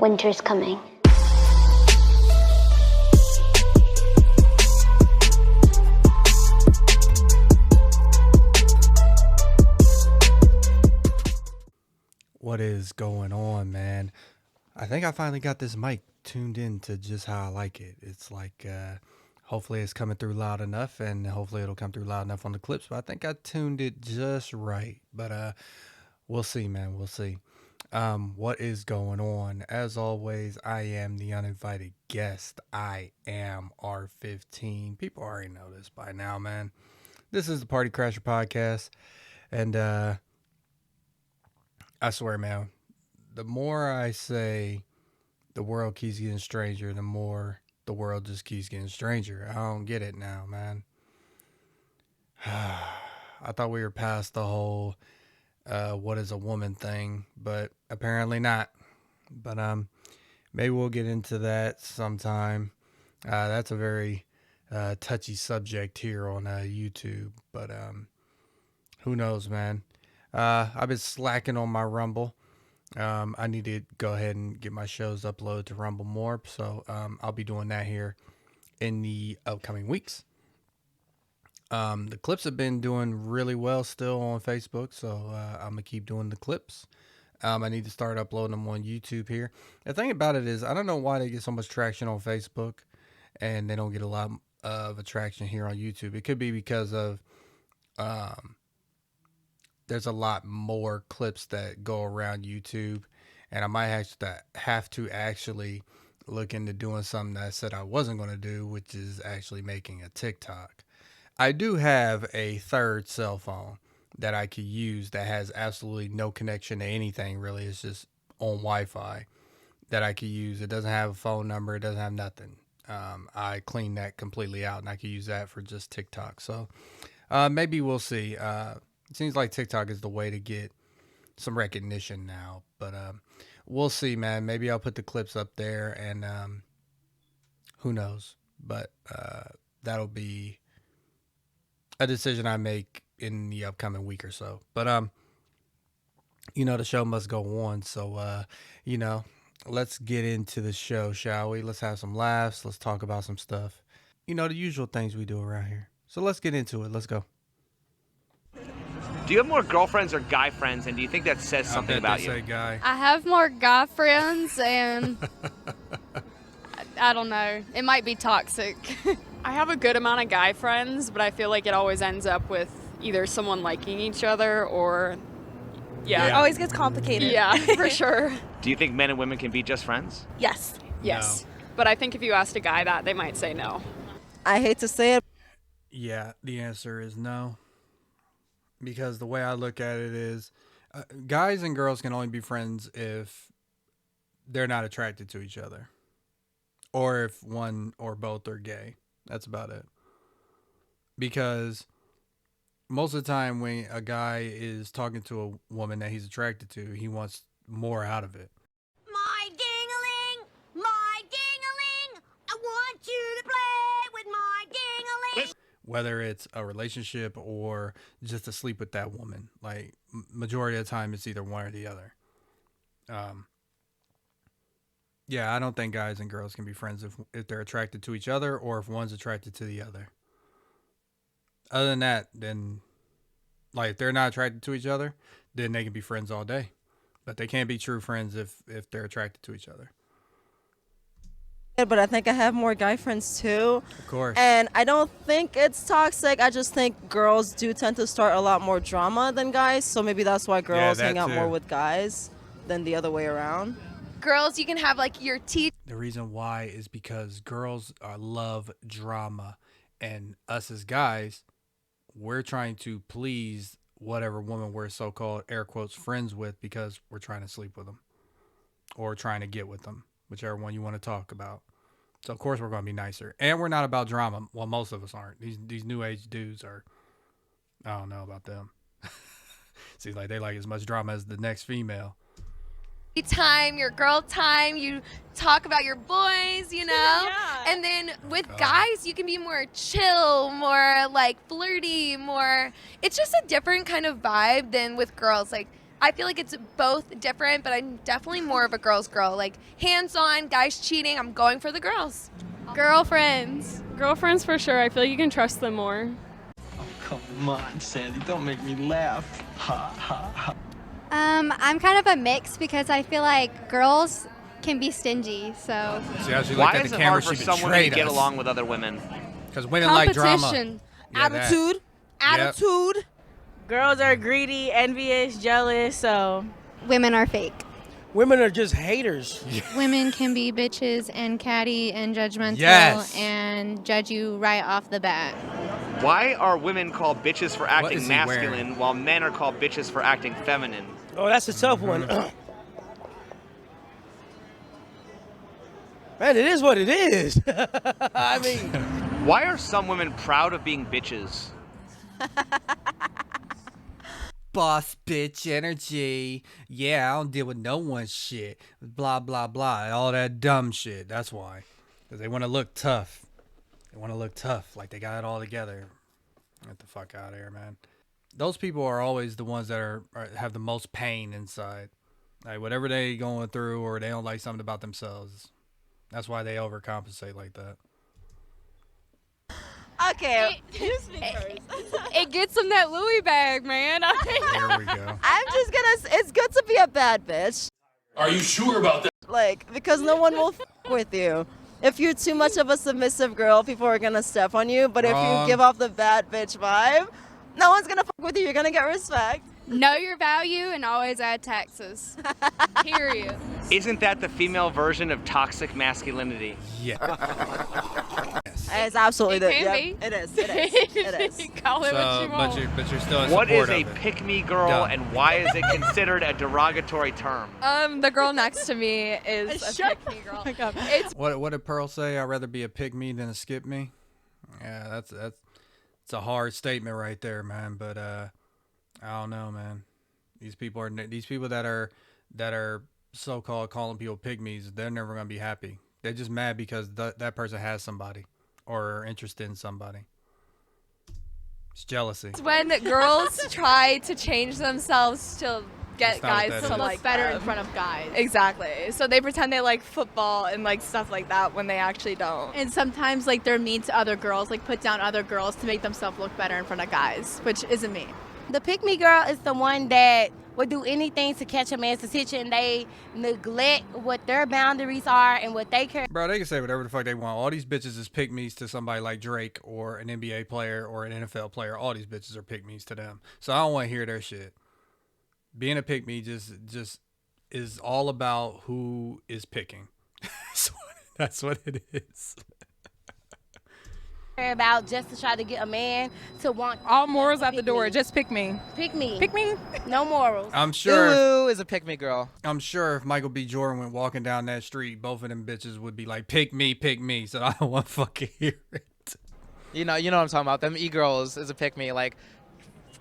winter's coming. What is going on, man? I think I finally got this mic tuned in to just how I like it. It's like, hopefully it's coming through loud enough, and hopefully it'll come through loud enough on the clips, but I think I tuned it just right. But we'll see, man. We'll see. What is going on? As always, I am the uninvited guest. I am R15. People already know this by now, man. This is the Party Crasher podcast, and I swear, man, the more I say the world keeps getting stranger, the more the world just keeps getting stranger. I don't get it now, man. I thought we were past the whole what is a woman thing, but apparently not. But maybe we'll get into that sometime. That's a very touchy subject here on YouTube, but who knows, man. I've been slacking on my Rumble. I need to go ahead and get my shows uploaded to Rumble more, so I'll be doing that here in the upcoming weeks. The clips have been doing really well still on Facebook, so I'm gonna keep doing the clips. I need to start uploading them on YouTube here. The thing about it is, I don't know why they get so much traction on Facebook and they don't get a lot of attraction here on YouTube. It could be because of there's a lot more clips that go around YouTube, and I might have to actually look into doing something that I said I wasn't going to do, which is actually making a TikTok. I do have a third cell phone that I could use that has absolutely no connection to anything, really. It's just on Wi-Fi that I could use. It doesn't have a phone number. It doesn't have nothing. I cleaned that completely out, and I could use that for just TikTok. So maybe we'll see. It seems like TikTok is the way to get some recognition now, but we'll see, man. Maybe I'll put the clips up there, and who knows? But that'll be a decision I make in the upcoming week or so. But the show must go on, so let's get into the show, shall we? Let's have some laughs. Let's talk about some stuff. The usual things we do around here. So let's get into it. Let's go. Do you have more girlfriends or guy friends, and do you think that says something about you? Say guy. I have more guy friends, and I don't know. It might be toxic. I have a good amount of guy friends, but I feel like it always ends up with either someone liking each other or, yeah. It always gets complicated. Yeah, for sure. Do you think men and women can be just friends? Yes. Yes. But I think if you asked a guy that, they might say no. I hate to say it. Yeah, the answer is no. Because the way I look at it is, guys and girls can only be friends if they're not attracted to each other. Or if one or both are gay. That's about it. Because most of the time when a guy is talking to a woman that he's attracted to, he wants more out of it. My ding-a-ling, I want you to play with my ding-a-ling. Whether it's a relationship or just to sleep with that woman. Like, majority of the time, it's either one or the other. Yeah, I don't think guys and girls can be friends if they're attracted to each other or if one's attracted to the other. Other than that, then, like, if they're not attracted to each other, then they can be friends all day. But they can't be true friends if they're attracted to each other. But I think I have more guy friends too. Of course. And I don't think it's toxic. I just think girls do tend to start a lot more drama than guys. So maybe that's why girls hang out more with guys than the other way around. Girls, you can have like your tea. The reason why is because girls love drama. And us as guys, we're trying to please whatever woman we're so-called, air quotes, friends with because we're trying to sleep with them. Or trying to get with them. Whichever one you want to talk about. So, of course, we're going to be nicer. And we're not about drama. Well, most of us aren't. These new age dudes are, I don't know about them. Seems like they like as much drama as the next female. Time, your girl time, you talk about your boys, Yeah. And then with guys, you can be more chill, more like flirty, more, it's just a different kind of vibe than with girls. Like I feel like it's both different, but I'm definitely more of a girl's girl. Like, hands-on, guys cheating, I'm going for the girls. Girlfriends. Girlfriends for sure. I feel like you can trust them more. Oh, come on, Sandy. Don't make me laugh. Ha, ha, ha. I'm kind of a mix because I feel like girls can be stingy, so. See how she looked Why at is the it camera, hard for she someone to betrayed get us. along with other women? Because women like drama. Competition. Yeah, that. Attitude. Attitude. Girls are greedy, envious, jealous, so. Women are fake. Women are just haters. Women can be bitches and catty and judgmental and judge you right off the bat. Why are women called bitches for acting is he masculine wearing? while men are called bitches for acting feminine? Oh, that's a tough one. Man, it is what it is. I mean, Why are some women proud of being bitches? Boss bitch energy. Yeah, I don't deal with no one's shit. Blah, blah, blah. All that dumb shit. That's why. Because they want to look tough. They want to look tough, like they got it all together. Get the fuck out of here, man. Those people are always the ones that have the most pain inside. Like, whatever they going through or they don't like something about themselves. That's why they overcompensate like that. Okay. It gets them that Louis bag, man. There we go. I'm just gonna. It's good to be a bad bitch. Are you sure about that? Like, because no one will with you. If you're too much of a submissive girl, people are gonna step on you. But if Wrong. you give off the bad bitch vibe, no one's gonna fuck with you. You're gonna get respect. Know your value and always add taxes. Period. Isn't that the female version of toxic masculinity? Yeah. It's absolutely It the. can Yep, be. it is. It is. It is. Call it what you want. But you're still in What is support a of it. pick-me girl Dumb. and why is it considered a derogatory term? The girl next to me is a pick-me girl. It's What did Pearl say? I'd rather be a pick me than a skip me. Yeah, that's a hard statement right there, man. But I don't know, man. These people that are so-called calling people pygmies, they're never gonna be happy. They're just mad because that person has somebody or are interested in somebody. It's jealousy. It's when girls try to change themselves to get That's not what guys that to is. like better in them. front of guys. Exactly. So they pretend they like football and like stuff like that when they actually don't. And sometimes like they're mean to other girls, like put down other girls to make themselves look better in front of guys, which isn't me. The pick-me girl is the one that would do anything to catch a man's attention. They neglect what their boundaries are and what they care. Bro, they can say whatever the fuck they want. All these bitches is pick-me's to somebody like Drake or an NBA player or an NFL player. All these bitches are pick-me's to them. So I don't want to hear their shit. Being a pick-me just is all about who is picking. That's what it is. About just to try to get a man to want All morals out the door. Just pick me. pick me. Pick me. No morals. I'm sure. Ooh is a pick me girl. I'm sure if Michael B. Jordan went walking down that street, both of them bitches would be like, pick me, pick me. So I don't want to fucking hear it. You know what I'm talking about. Them e-girls is a pick me, like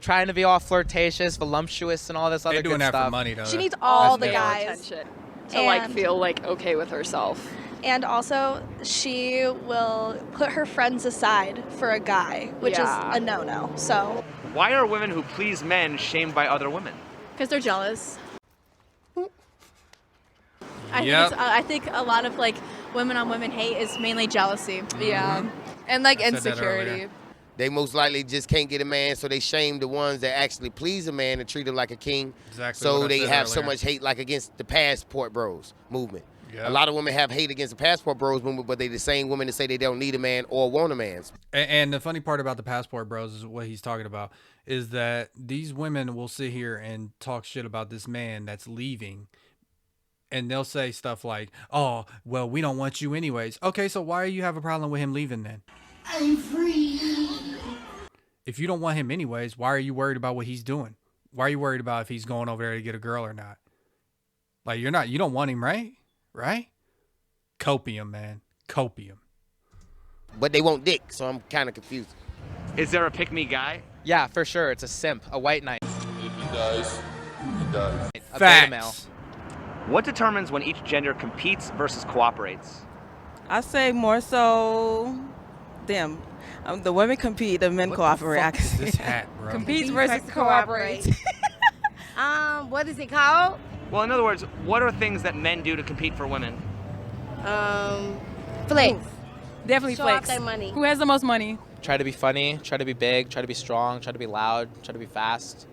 trying to be all flirtatious, voluptuous, and all this other They're doing good that stuff. for money, though. She needs all That's the male guys. Attention. To like And- feel like okay with herself. And also, she will put her friends aside for a guy, which Yeah. is a no-no. So, Why are women who please men shamed by other women? Because they're jealous. Yep. I think a lot of like women on women hate is mainly jealousy. Yeah. And like I said that insecurity. earlier. They most likely just can't get a man, so they shame the ones that actually please a man and treat him like a king. Exactly So what I they said have so earlier. much hate, like against the passport bros movement. Yep. A lot of women have hate against the passport bros movement, but they the same women that say they don't need a man or want a man. And the funny part about the passport bros is what he's talking about is that these women will sit here and talk shit about this man that's leaving. And they'll say stuff like, oh, well, we don't want you anyways. Okay, so why do you have a problem with him leaving then? I'm free. If you don't want him anyways, why are you worried about what he's doing? Why are you worried about if he's going over there to get a girl or not? Like, you don't want him, right? Right? Copium, man. Copium. But they want dick, so I'm kind of confused. Is there a pick-me guy? Yeah, for sure. It's a simp, a white knight. If he dies, he dies. A beta male. Facts. What determines when each gender competes versus cooperates? I say more so. Damn, the women compete, the men cooperate. This hat, bro. Competes versus cooperates. What is it called? Well, in other words, what are things that men do to compete for women? Flex. Definitely Show flex. off their money. Who has the most money? Try to be funny, try to be big, try to be strong, try to be loud, try to be fast.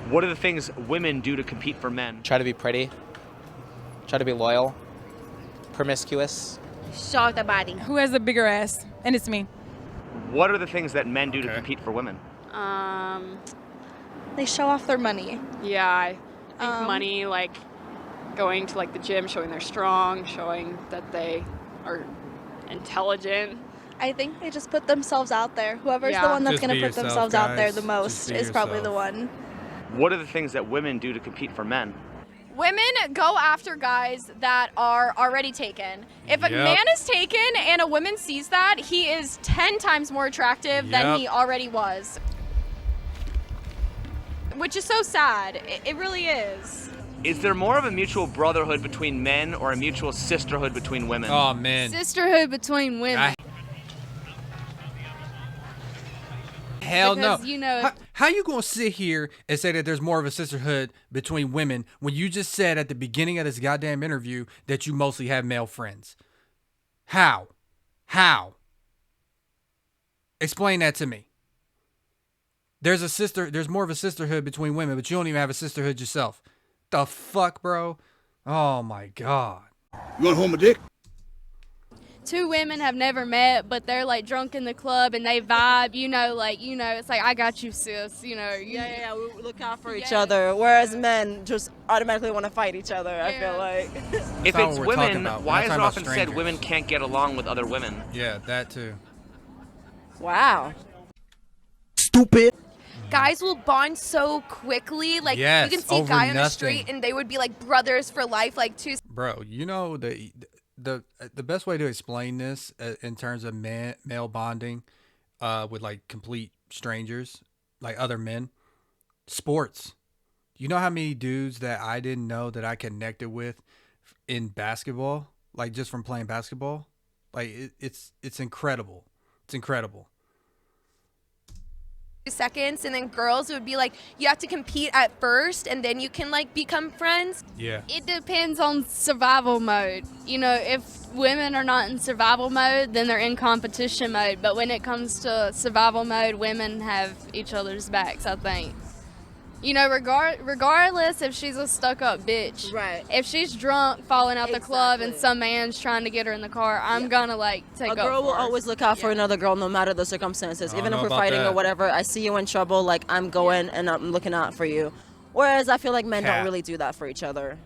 What are the things women do to compete for men? Try to be pretty, try to be loyal, promiscuous. Show off their body. Who has the bigger ass? And it's me. What are the things that men do to compete for women? They show off their money. Yeah, I think money, like going to like the gym, showing they're strong, showing that they are intelligent. I think they just put themselves out there. Whoever's Yeah. the one that's Just going to be put yourself, themselves out there guys. the Just most be is probably the yourself. one. What are the things that women do to compete for men? Women go after guys that are already taken. If a Yep. man is taken and a woman sees that, he is 10 times more attractive than Yep. he already was. Which is so sad. It really is. Is there more of a mutual brotherhood between men or a mutual sisterhood between women? Oh man. Sisterhood between women. Hell no. Because, you know- How you gonna sit here and say that there's more of a sisterhood between women when you just said at the beginning of this goddamn interview that you mostly have male friends? How? Explain that to me. There's more of a sisterhood between women, but you don't even have a sisterhood yourself. The fuck, bro? Oh my god. You want to hold my dick? Two women have never met, but they're like drunk in the club and they vibe, it's like, I got you, sis, Yeah, we look out for each other. Whereas men just automatically want to fight each other, I feel like. If not it's what we're talking women, about. We're why not is it talking about often said strangers. women can't get along with other women? Yeah, that too. Wow. Stupid. Guys will bond so quickly. Like, Yes, you can see a over guy on the nothing. street and they would be like brothers for life, like two. Bro, you know the best way to explain this in terms of male bonding with like complete strangers, like other men, sports. You know how many dudes that I didn't know that I connected with in basketball, like just from playing basketball? Like it's incredible. It's incredible. Seconds, and then girls would be like, you have to compete at first and then you can like become friends. Yeah. It depends on survival mode. If women are not in survival mode, then they're in competition mode. But when it comes to survival mode, women have each other's backs, I think. Regardless if she's a stuck-up bitch. Right. If she's drunk, falling out the club, and some man's trying to get her in the car, I'm gonna take A up girl will for her. always look out for another girl no matter the circumstances. I don't Even if know we're about fighting or that. whatever, I see you in trouble, like I'm going and I'm looking out for you. Whereas I feel like men Cap. don't really do that for each other.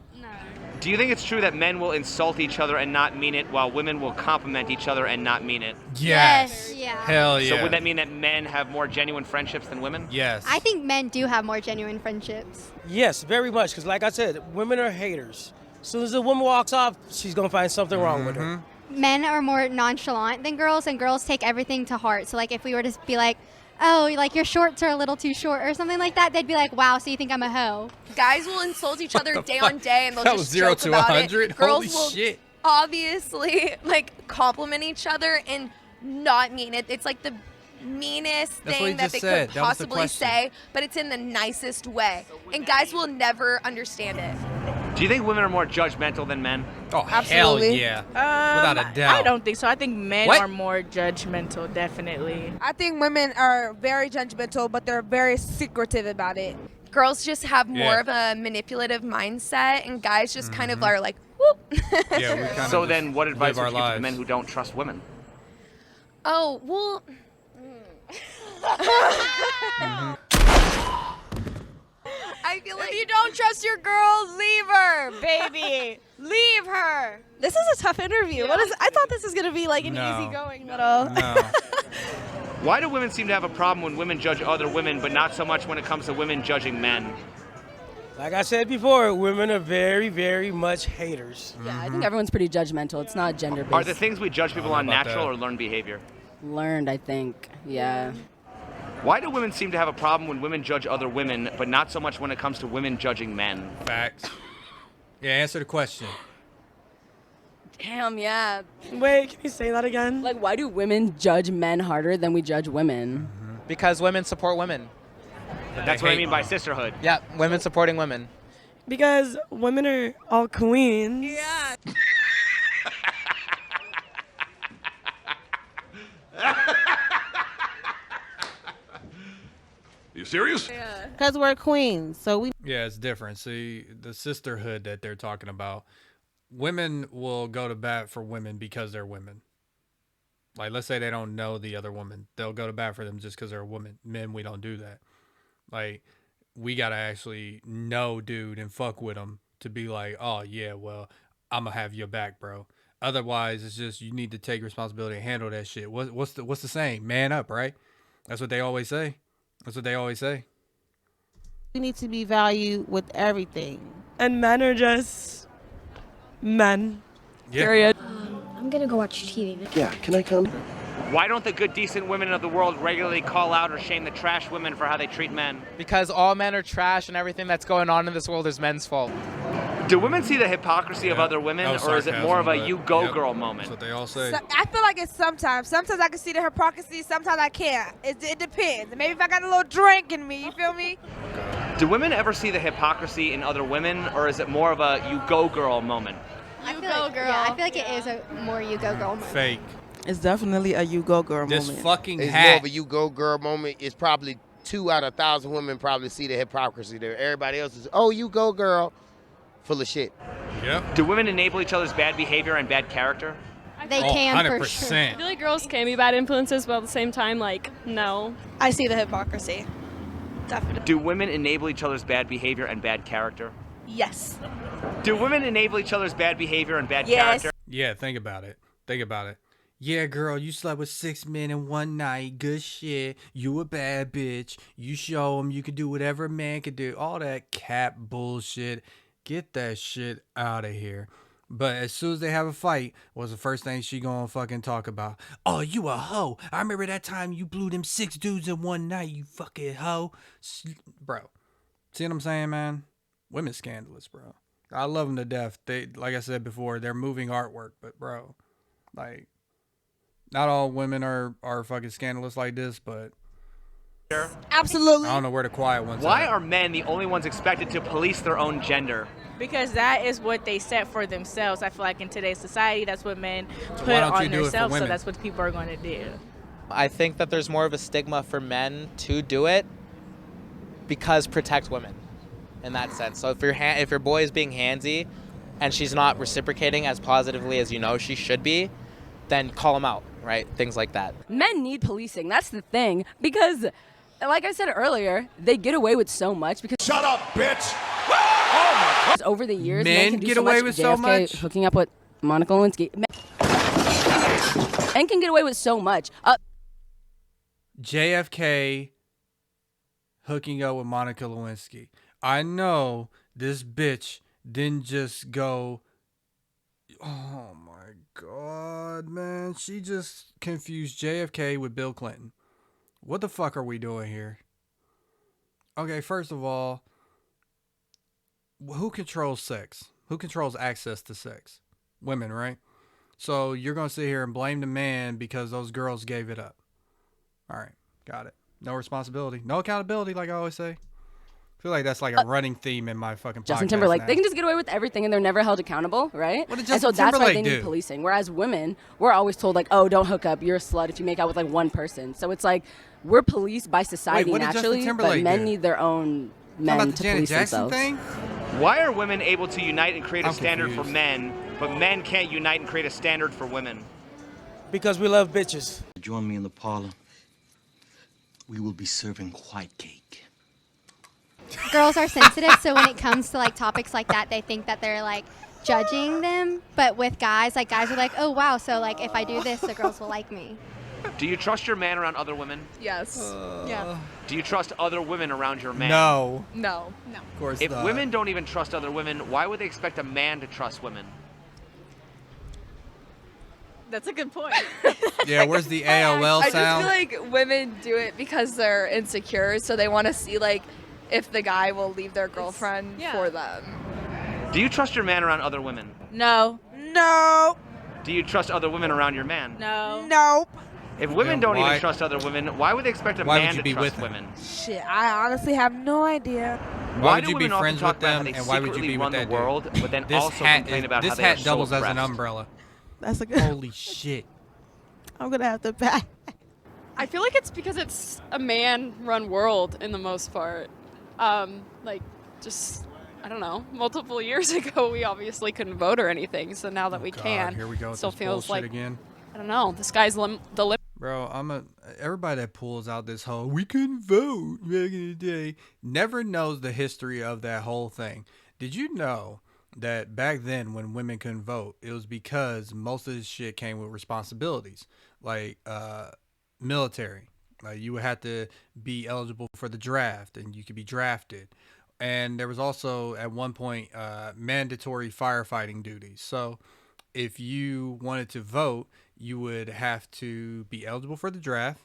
Do you think it's true that men will insult each other and not mean it, while women will compliment each other and not mean it? Yes. Yeah. Hell yeah. So would that mean that men have more genuine friendships than women? Yes. I think men do have more genuine friendships. Yes, very much. Because like I said, women are haters. As soon as a woman walks off, she's going to find something wrong with her. Men are more nonchalant than girls, and girls take everything to heart. So, like, if we were to be like, oh, like your shorts are a little too short or something like that, they'd be like, wow, so you think I'm a hoe? Guys will insult each other day on day and they'll That just was 0 joke to about 100? it. Girls Holy will shit. obviously like compliment each other and not mean it. It's like the meanest That's what he thing that just they said. could That was the possibly question. say, but it's in the nicest way. And guys will never understand it. Do you think women are more judgmental than men? Oh, Absolutely. hell yeah. Without a doubt. I don't think so. I think men What? are more judgmental, definitely. I think women are very judgmental, but they're very secretive about it. Girls just have more Yeah. of a manipulative mindset, and guys just kind of are like, whoop. Yeah, we kind So of then what advice live would our you give to lives. men who don't trust women? Oh, well. I feel like If you don't trust your girl, leave her, baby. Leave her. This is a tough interview. I thought this was gonna be like an No. easygoing little. No. Why do women seem to have a problem when women judge other women, but not so much when it comes to women judging men? Like I said before, women are very, very much haters. Yeah, I think everyone's pretty judgmental. It's not gender-based. Are the things we judge people on about natural that. or learned behavior? Learned, I think. Yeah. Why do women seem to have a problem when women judge other women, but not so much when it comes to women judging men? Facts. Yeah, answer the question. Damn, yeah. Wait, can you say that again? Like, why do women judge men harder than we judge women? Because women support women. That's what I mean by sisterhood. Yeah, women supporting women. Because women are all queens. Yeah. You serious? Yeah. Because we're queens, so we. Yeah, it's different. See, the sisterhood that they're talking about, women will go to bat for women because they're women. Like, let's say they don't know the other woman. They'll go to bat for them just because they're a woman. Men, we don't do that. Like, we got to actually know dude and fuck with them to be like, oh, yeah, well, I'm going to have your back, bro. Otherwise, it's just you need to take responsibility and handle that shit. What's the saying? Man up, right? That's what they always say. That's what they always say. We need to be valued with everything. And men are just men. Yeah. Period. I'm gonna go watch TV. Yeah, can I come? Why don't the good, decent women of the world regularly call out or shame the trash women for how they treat men? Because all men are trash and everything that's going on in this world is men's fault. Do women see the hypocrisy of other women, or is it more of a sarcasm, you but go yep, girl moment? That's what they all say. So, I feel like it's sometimes. Sometimes I can see the hypocrisy, sometimes I can't. It depends. Maybe if I got a little drink in me, you feel me? Do women ever see the hypocrisy in other women, or is it more of a you go girl moment? I feel like, girl. Yeah, I feel like it is a more you go girl moment. Fake. It's definitely a you go girl This moment. fucking It's hat. more of a you go girl moment. It's probably 2 out of 1,000 women probably see the hypocrisy there. Everybody else is, oh, you go girl, full of shit. Yep. Do women enable each other's bad behavior and bad character? They can for sure. I feel like girls can be bad influences, but at the same time, like, no. I see the hypocrisy. Definitely. Do women enable each other's bad behavior and bad character? Yes. Do women enable each other's bad behavior and bad Yes. character? Yeah, think about it. Think about it. Yeah, girl, you slept with 6 men in one night. Good shit. You a bad bitch. You show them you can do whatever a man can do. All that cap bullshit. Get that shit out of here. But as soon as they have a fight, what's the first thing she gonna fucking talk about? Oh, you a hoe. I remember that time you blew them 6 dudes in one night, you fucking hoe. Bro, see what I'm saying, man? Women scandalous, bro. I love them to death. They, like I said before, they're moving artwork. But, bro, like, not all women are fucking scandalous like this, but Absolutely. I don't know where the quiet ones Why at. are men the only ones expected to police their own gender? Because that is what they set for themselves. I feel like in today's society, that's what men So put why don't you on do it for themselves. So women? that's what people are going to do. I think that there's more of a stigma for men to do it because protect women in that sense. So if your boy is being handsy and she's not reciprocating as positively as you know she should be, then call him out, right? Things like that. Men need policing. That's the thing. Because, like I said earlier, they get away with so much. Because Shut up, bitch! over the years, Men can do get so away much. with so JFK much? hooking up with Monica Lewinsky. Men can get away with so much. JFK hooking up with Monica Lewinsky. I know this bitch didn't just go, oh my God, man. She just confused JFK with Bill Clinton. What the fuck are we doing here? Okay, first of all, who controls sex? Who controls access to sex? Women, right? So you're going to sit here and blame the man because those girls gave it up. All right, got it. No responsibility, no accountability, like I always say. I feel like that's like a running theme in my fucking podcast. Justin Timberlake, now. they can just get away with everything and they're never held accountable, right? What did And so Justin that's why they Timberlake need do? policing. Whereas women, we're always told like, oh, don't hook up, you're a slut if you make out with like one person. So it's like we're policed by society what did Justin naturally, but Timberlake men do? need their own Talking men about the to Janet police Jackson themselves. thing? Why are women able to unite and create a I'm standard confused. for men, but men can't unite and create a standard for women? Because we love bitches. Join me in the parlor. We will be serving white cake. Girls are sensitive, so when it comes to like topics like that, they think that they're like judging them. But with guys, like guys are like, oh wow, so like if I do this, the girls will like me. Do you trust your man around other women? Yes. Yeah. Do you trust other women around your man? No. No. No. Of course If not. women don't even trust other women, why would they expect a man to trust women? That's a good point. Yeah, where's the AOL I sound? just feel like women do it because they're insecure, so they want to see like if the guy will leave their girlfriend for them. Do you trust your man around other women? No. No. Do you trust other women around your man? No. Nope. If women Then don't why- even trust other women, why would they expect a why would man you to be trust with them? women? Shit, I honestly have no idea. Why would do you be women often friends talk with about how them, they and why would you secretly be run with the that world, dude? but then This also hat complain is, about this how they are hat so doubles as an oppressed? umbrella. That's a good. Holy shit! I'm gonna have to pass. I feel like it's because it's a man-run world in the most part. Like, just I don't know. Multiple years ago, we obviously couldn't vote or anything. So now that we God, can, here we go with still this feels bullshit like again. I don't know. The sky's the limit. Bro, everybody that pulls out this whole "we couldn't vote back in the day" never knows the history of that whole thing. Did you know that back then when women couldn't vote, it was because most of this shit came with responsibilities, like military. Like you would have to be eligible for the draft, and you could be drafted. And there was also at one point mandatory firefighting duties. So if you wanted to vote, you would have to be eligible for the draft,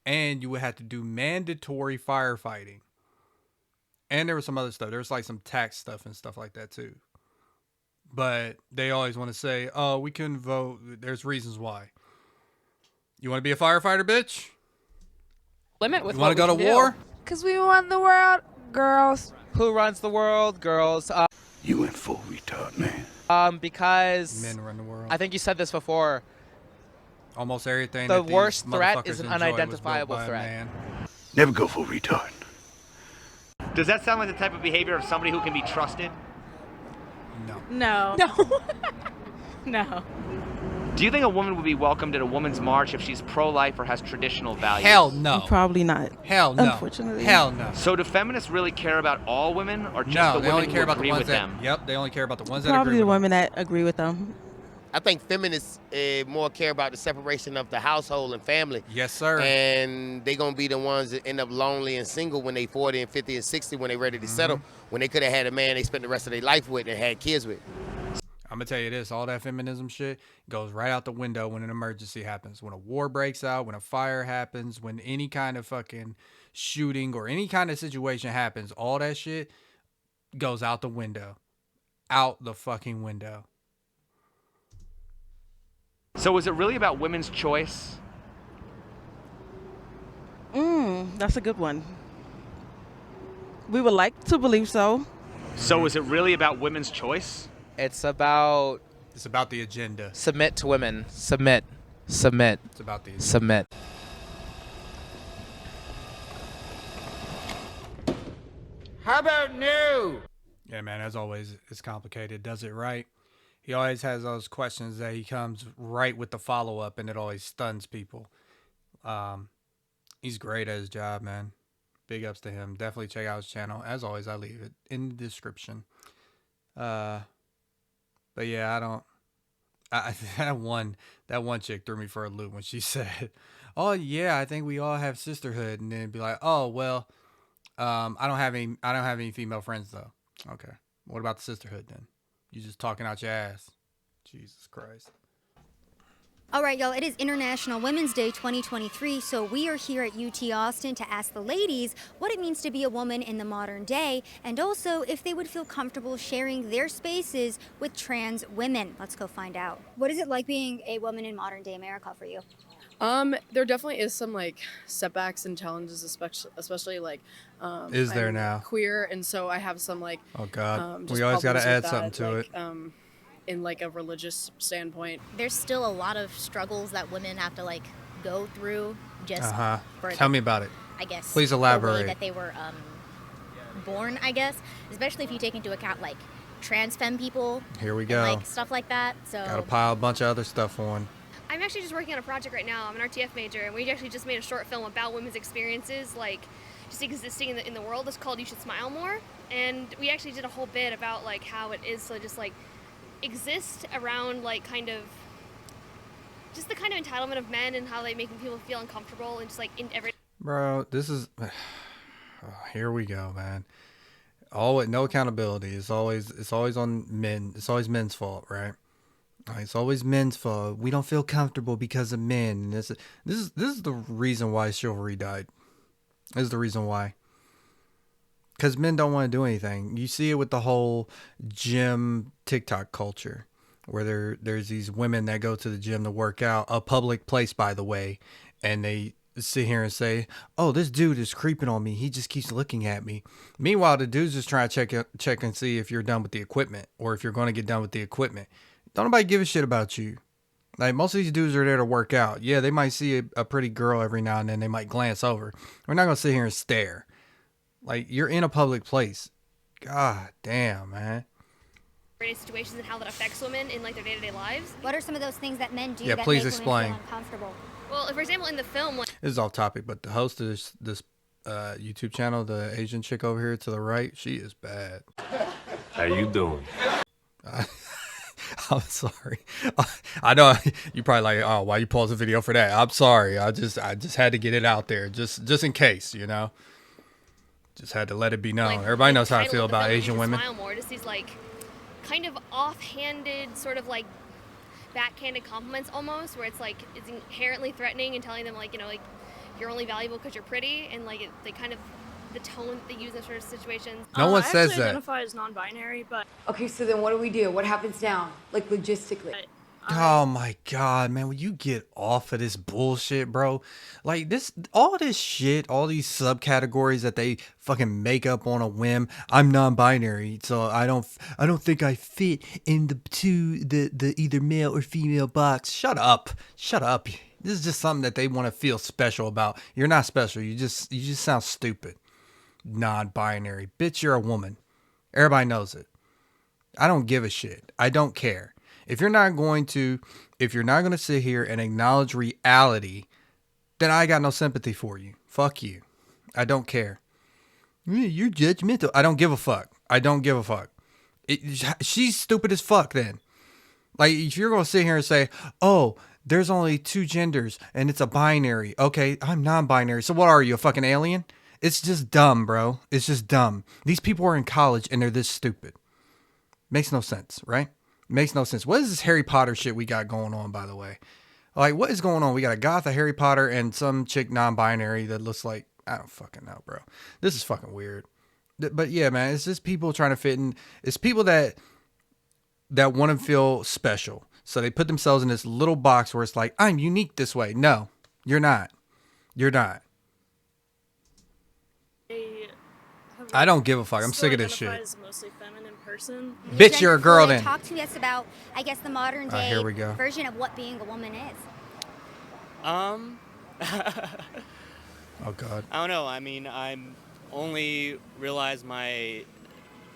and you would have to do mandatory firefighting. And there was some other stuff. There was like some tax stuff and stuff like that too. But they always want to say, "Oh, we couldn't vote." There's reasons why. You want to be a firefighter, bitch? Limit with You want to go to war? Cause we won the world, girls. Who runs the world? Girls. You went full retard, man. Because Men run the world. I think you said this before. Almost everything. The that these worst threat motherfuckers is an enjoy was built unidentifiable by a threat. man. Never go full retard. Does that sound like the type of behavior of somebody who can be trusted? No. No. No. Do you think a woman would be welcomed at a women's march if she's pro-life or has traditional values? Hell no. Probably not. Hell no. Unfortunately. Hell no. So do feminists really care about all women, or just No, the they women only care who about the agree ones with that. them? Yep, they only care about the ones that Probably agree the with women that agree with them. I think feminists more care about the separation of the household and family. them. Yes, sir. And they gonna be the ones that end up lonely and single when they 40 and 50 and 60 when they ready to settle, when they could have had a man they spent the rest of their life with and had kids with. I'm gonna tell you this: all that feminism shit goes right out the window when an emergency happens, when a war breaks out, when a fire happens, when any kind of fucking shooting or any kind of situation happens. All that shit goes out the window, out the fucking window. So is it really about women's choice? That's a good one. We would like to believe so. So is it really about women's choice? It's about the agenda. Submit to women. Submit. Submit. It's about the agenda. Submit. How about new? Yeah, man. As always, it's complicated. Does it right? He always has those questions that he comes right with the follow up, and it always stuns people. He's great at his job, man. Big ups to him. Definitely check out his channel. As always, I leave it in the description. But yeah, that one chick threw me for a loop when she said, "Oh yeah, I think we all have sisterhood," and then be like, "Oh well, I don't have any female friends though." Okay, what about the sisterhood then? You just talking out your ass. Jesus Christ. All right, y'all, it is International Women's Day 2023, so we are here at UT Austin to ask the ladies what it means to be a woman in the modern day, and also if they would feel comfortable sharing their spaces with trans women. Let's go find out. What is it like being a woman in modern day America for you? There definitely is some like setbacks and challenges, especially like Is there I'm now? queer, and so I have some like Oh God, just we always got to problems with add something that, to like, it. in like a religious standpoint. There's still a lot of struggles that women have to like go through just for Tell me about it. I guess Please the elaborate. way that they were born, I guess, especially if you take into account like trans femme people. Here we and, go. like stuff like that. So Got to pile a bunch of other stuff on. I'm actually just working on a project right now. I'm an RTF major, and we actually just made a short film about women's experiences, like just existing in the world. It's called "You Should Smile More," and we actually did a whole bit about like how it is to just like exist around like kind of just the kind of entitlement of men and how they make people feel uncomfortable and just like in every. Bro, this is here we go, man. No accountability. It's always on men. It's always men's fault, right? It's always men's fault. We don't feel comfortable because of men. This is the reason why chivalry died. This is the reason why. Because men don't want to do anything. You see it with the whole gym TikTok culture, where there's these women that go to the gym to work out, a public place, by the way, and they sit here and say, "Oh, this dude is creeping on me. He just keeps looking at me." Meanwhile, the dude's just trying to check and see if you're done with the equipment or if you're going to get done with the equipment. Don't nobody give a shit about you. Like, most of these dudes are there to work out. Yeah, they might see a pretty girl every now and then. They might glance over. We're not going to sit here and stare. Like, you're in a public place. God damn, man. Situations and how that affects women in like their day-to-day lives. What are some of those things that men do Yeah, that please make explain. women feel uncomfortable? Well, for example, in the film, like, This is off topic, but the host of this YouTube channel, the Asian chick over here to the right, she is bad. How you doing? I'm sorry. I know you probably like, oh, why you pause the video for that? I'm sorry. I just had to get it out there, just in case, you know. Just had to let it be known. like, Everybody the knows how I title feel of the about film, You Asian Should women. Smile More, just these like kind of offhanded, sort of like backhanded compliments almost, where it's like it's inherently threatening and telling them like, you know, like you're only valuable because you're pretty, and like they kind of the tone that they use in sort of situations. No one says I that. identify as non-binary, but Okay, so then what do we do? What happens now? Like logistically? Oh my God, man, will you get off of this bullshit, bro? Like all this shit, all these subcategories that they fucking make up on a whim. I'm non-binary, so I don't think I fit in the either male or female box. Shut up. This is just something that they want to feel special about. You're not special. You just sound stupid. Non-binary. Bitch, you're a woman. Everybody knows it. I don't give a shit. I don't care. If you're not going to sit here and acknowledge reality, then I got no sympathy for you. Fuck you. I don't care. You're judgmental. I don't give a fuck. She's stupid as fuck then. Like, if you're going to sit here and say, oh, there's only two genders and it's a binary. Okay, I'm non-binary. So what are you, a fucking alien? It's just dumb, bro. It's just dumb. These people are in college and they're this stupid. Makes no sense, right? Makes no sense. What is this Harry Potter shit we got going on, by the way? Like, what is going on? We got a goth, a Harry Potter, and some chick non-binary that looks like, I don't fucking know, bro. This is fucking weird. But yeah, man, it's just people trying to fit in. It's people that want to feel special. So they put themselves in this little box where it's like, I'm unique this way. No, you're not. You're not. I don't give a fuck. I'm sick of this shit. As a mostly feminine person. Bitch, you're a girl then. Talk to us about, I guess, the modern day Here we go. version of what being a woman is. Oh God. I don't know. I mean, I'm only realized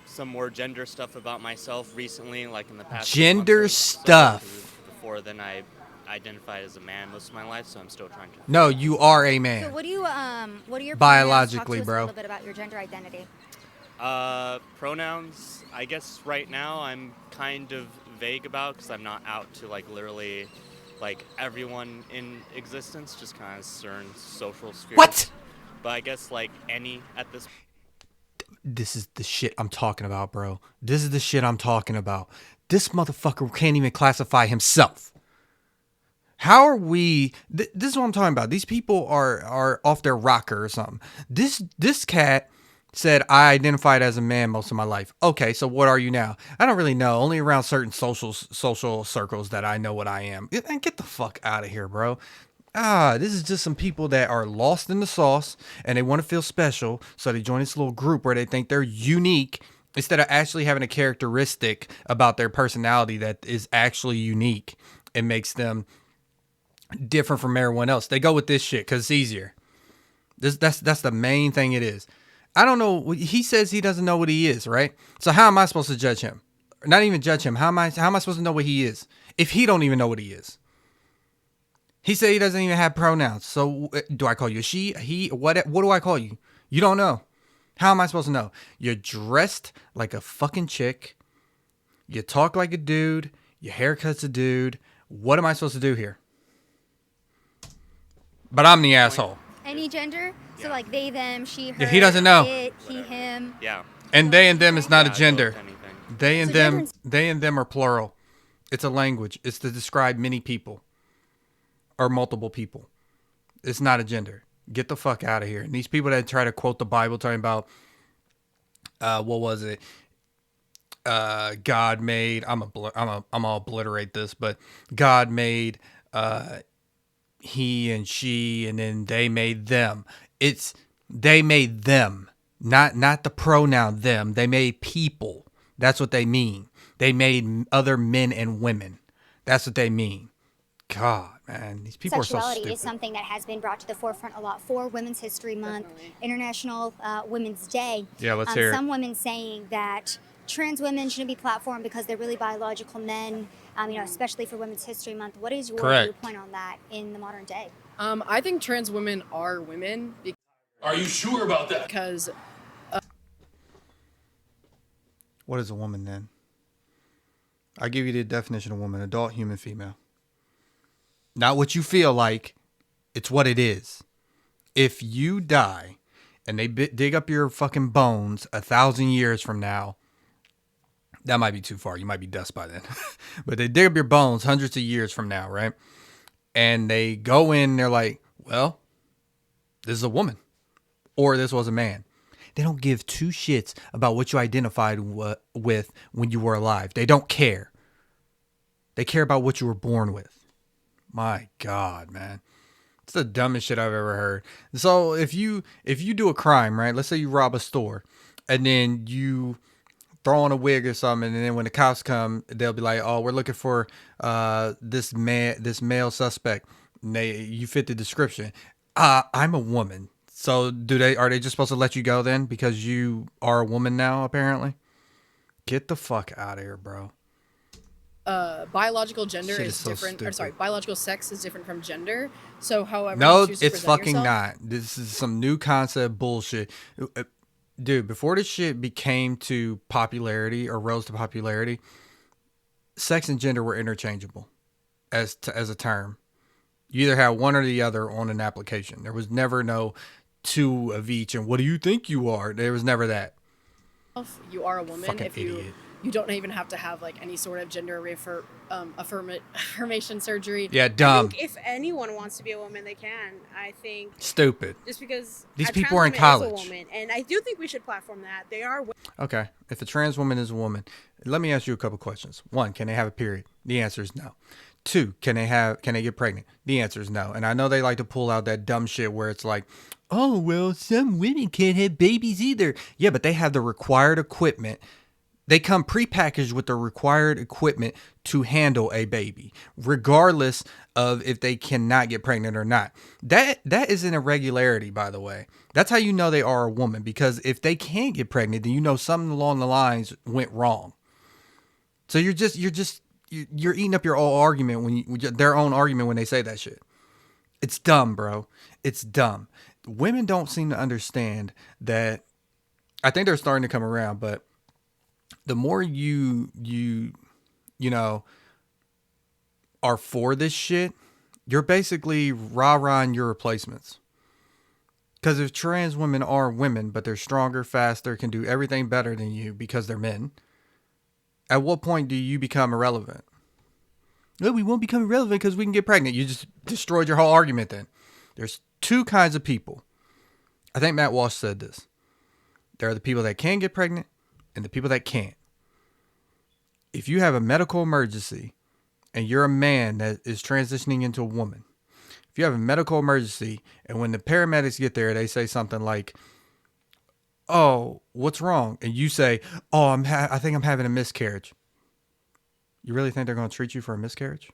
some more gender stuff about myself recently, like in the past. Gender stuff. Before then, I identified as a man most of my life, so I'm still trying to. No, you are a man. So what are your biologically, pronouns? Talk to us bro? a little bit about your gender identity. Pronouns, I guess right now I'm kind of vague about because I'm not out to like literally like everyone in existence, just kind of certain social spheres. What? But I guess like any at this. This is the shit I'm talking about, bro. This is the shit I'm talking about. This motherfucker can't even classify himself. How are we? This is what I'm talking about. These people are off their rocker or something. This cat said, I identified as a man most of my life. Okay, so what are you now? I don't really know. Only around certain social circles that I know what I am. And get the fuck out of here, bro. This is just some people that are lost in the sauce and they want to feel special. So they join this little group where they think they're unique instead of actually having a characteristic about their personality that is actually unique and makes them different from everyone else. They go with this shit because it's easier. That's the main thing it is. I don't know. He says he doesn't know what he is, right? So how am I supposed to judge him? Not even judge him. How am I supposed to know what he is if he don't even know what he is? He said he doesn't even have pronouns. So do I call you she, he, what do I call you? You don't know. How am I supposed to know? You're dressed like a fucking chick. You talk like a dude. Your haircut's a dude. What am I supposed to do here? But I'm the asshole. Any gender? So like they, them, she, her. Yeah, he doesn't know. It, he, him. Yeah. And they and them is not a gender. They and So them, gender's- they and them are plural. It's a language. It's to describe many people or multiple people. It's not a gender. Get the fuck out of here. And these people that try to quote the Bible talking about, what was it? God made. I'm gonna obliterate this, but God made he and she, and then they made them. It's they made them, not the pronoun them. They made people. That's what they mean. They made other men and women. That's what they mean. God, man, these people are so Sexuality stupid. is something that has been brought to the forefront a lot for Women's History Month, International Women's Day. Yeah, let's hear it. Some women saying that trans women shouldn't be platformed because they're really biological men, especially for Women's History Month. What is your viewpoint on that in the modern day? I think trans women are women. Are you sure about that? Because What is a woman then? I give you the definition of woman: adult, human, female. Not what you feel like, it's what it is. If you die and they dig up your fucking bones 1,000 years from now, that might be too far. You might be dust by then. But they dig up your bones hundreds of years from now, right? And they go in, they're like, well, this is a woman. Or this was a man. They don't give two shits about what you identified with when you were alive. They don't care. They care about what you were born with. My God, man. It's the dumbest shit I've ever heard. So if you do a crime, right? Let's say you rob a store and then you throw on a wig or something, and then when the cops come, they'll be like, oh, we're looking for this male suspect. And you fit the description. I'm a woman. So are they just supposed to let you go then because you are a woman now, apparently? Get the fuck out of here, bro. biological gender Shit is is so different. Or stupid. sorry, biological sex is different from gender. So however No, you choose to it's present fucking yourself- not. This is some new concept bullshit. Dude, before this shit became to popularity or rose to popularity, sex and gender were interchangeable as a term. You either had one or the other on an application. There was never no two of each and what do you think you are? There was never that. You are a woman Fucking if idiot. you don't even have to have like any sort of gender affirmation surgery. Yeah, dumb. I think if anyone wants to be a woman, they can. I think Stupid. just because These a people trans are in woman is a college. woman, and I do think we should platform that. They are women. Okay. If a trans woman is a woman, let me ask you a couple questions. One, can they have a period? The answer is no. Two, can they get pregnant? The answer is no. And I know they like to pull out that dumb shit where it's like, oh, well, some women can't have babies either. Yeah, but they have the required equipment. They come prepackaged with the required equipment to handle a baby, regardless of if they cannot get pregnant or not. That is an irregularity, by the way. That's how you know they are a woman, because if they can't get pregnant, then you know something along the lines went wrong. So you're eating up your own argument their own argument when they say that shit. It's dumb, bro. It's dumb. Women don't seem to understand that. I think they're starting to come around, but the more you know are for this shit, you're basically rah-rahing your replacements. Because if trans women are women, but they're stronger, faster, can do everything better than you because they're men, at what point do you become irrelevant? No, we won't become irrelevant because we can get pregnant. You just destroyed your whole argument then. There's two kinds of people. I think Matt Walsh said this. There are the people that can get pregnant and the people that can't. If you have a medical emergency and you're a man that is transitioning into a woman, if you have a medical emergency and when the paramedics get there, they say something like, oh, what's wrong? And you say, oh, I think I'm having a miscarriage. You really think they're going to treat you for a miscarriage?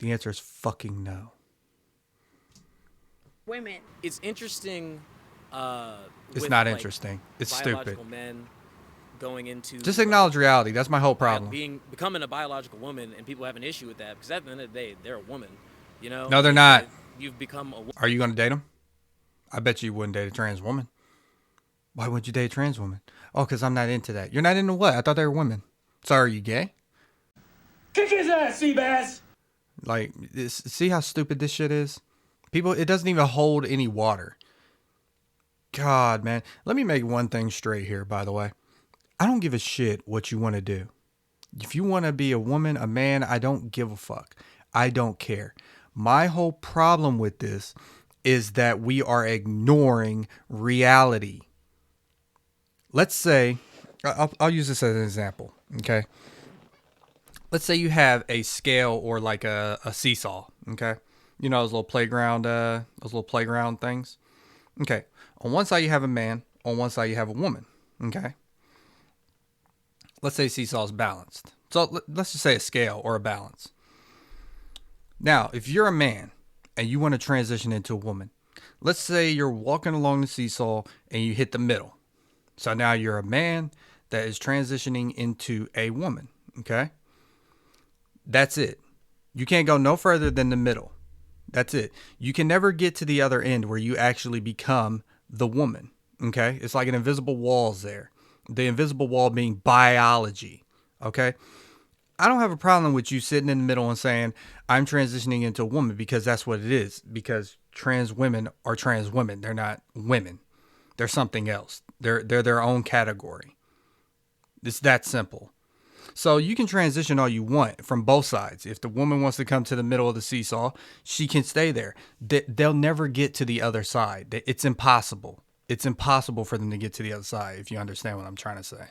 The answer is fucking no. Women. It's interesting. It's with, not like, interesting. It's biological stupid. Men going into Just acknowledge reality. That's my whole problem. Becoming a biological woman, and people have an issue with that because at the end of the day, they're a woman. You know? No, they're not. You've become a woman. Are you going to date them? I bet you wouldn't date a trans woman. Why would you date a trans woman? Oh, because I'm not into that. You're not into what? I thought they were women. So are you gay? Kick his ass, Seabass! Like, see how stupid this shit is? People, it doesn't even hold any water. God, man. Let me make one thing straight here, by the way. I don't give a shit what you want to do. If you want to be a woman, a man, I don't give a fuck. I don't care. My whole problem with this is that we are ignoring reality. Let's say, I'll use this as an example, okay? Let's say you have a scale or like a seesaw, Okay. You know those little playground things. Okay. On one side you have a man. On one side you have a woman. Okay. Let's say seesaw's balanced. So let's just say a scale or a balance. Now, if you're a man and you want to transition into a woman, let's say you're walking along the seesaw and you hit the middle. So now you're a man that is transitioning into a woman. Okay. That's it. You can't go no further than the middle. That's it. You can never get to the other end where you actually become the woman. Okay. It's like an invisible wall's there. The invisible wall being biology. Okay. I don't have a problem with you sitting in the middle and saying, I'm transitioning into a woman, because that's what it is. Because trans women are trans women. They're not women. They're something else. They're their own category. It's that simple. So you can transition all you want from both sides. If the woman wants to come to the middle of the seesaw, she can stay there. They'll never get to the other side. It's impossible. It's impossible for them to get to the other side, if you understand what I'm trying to say.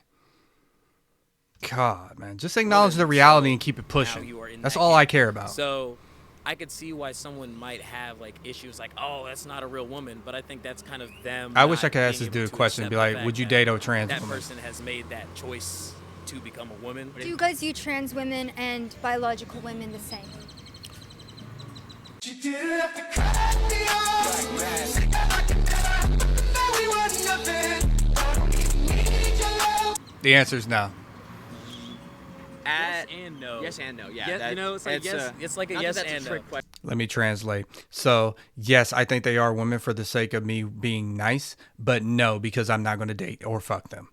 God, man. Just acknowledge the reality and keep it pushing. That's all I care about. So I could see why someone might have like issues like, oh, that's not a real woman. But I think that's kind of them. I wish I could ask this dude a question and be like, would you date a trans that woman? person has made that choice to become a woman? Do you guys view trans women and biological women the same? The answer is no. Yes and no. Yes and no. Yeah. Yeah, it's like yes. It's like a yes and no. Let me translate. So, yes, I think they are women for the sake of me being nice, but no, because I'm not going to date or fuck them.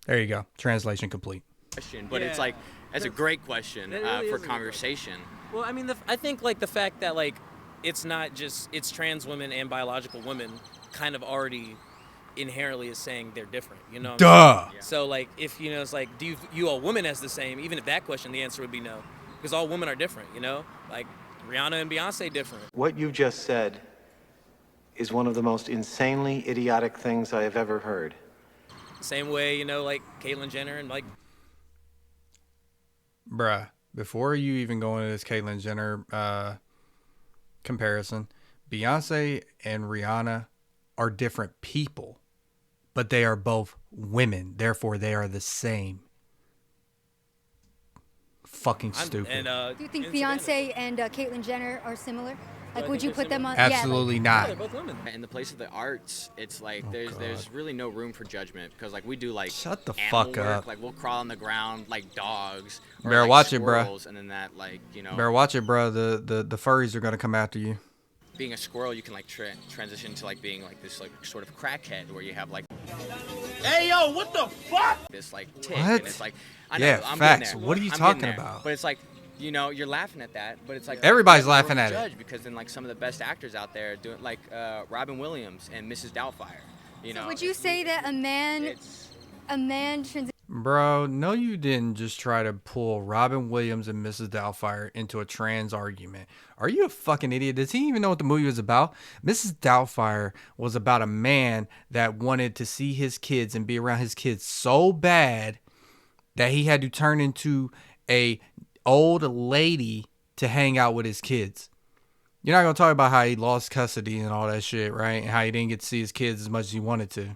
There you go. Translation complete. Question, but it's like that's a great question for conversation. Well, I mean, I think like the fact that like it's not just it's trans women and biological women kind of already inherently is saying they're different, you know? Duh. So like if you know it's like do you view a woman as the same? Even if that question, the answer would be no, because all women are different, you know? Like Rihanna and Beyonce different. What you just said is one of the most insanely idiotic things I have ever heard. Same way, you know, like Caitlyn Jenner and like. Bruh, before you even go into this Caitlyn Jenner comparison, Beyonce and Rihanna are different people, but they are both women. Therefore, they are the same. Fucking stupid. Do you think Beyonce and Caitlyn Jenner are similar? Like, would you put them on? Absolutely not. they're both women. In the place of the arts, it's like there's really no room for judgment, because like we do like shut the animal fuck work, up. Like we'll crawl on the ground like dogs. Or, Better like, watch it, bro. squirrels, And then that like you know. Better watch it, bro. The furries are gonna come after you. Being a squirrel, you can like transition to like being like this like sort of crackhead where you have like. Hey yo, what the fuck? This like tick, What? and it's like I know, Yeah, I'm facts. getting there. What are you I'm talking getting there. about? But it's like. You know, you're laughing at that, but it's like Everybody's you have no laughing room at to it. judge, because then like some of the best actors out there doing like Robin Williams and Mrs. Doubtfire. You know. So would you say that a man transitions? Bro, no, you didn't just try to pull Robin Williams and Mrs. Doubtfire into a trans argument. Are you a fucking idiot? Does he even know what the movie was about? Mrs. Doubtfire was about a man that wanted to see his kids and be around his kids so bad that he had to turn into a old lady to hang out with his kids. You're not going to talk about how he lost custody and all that shit, right? And how he didn't get to see his kids as much as he wanted to.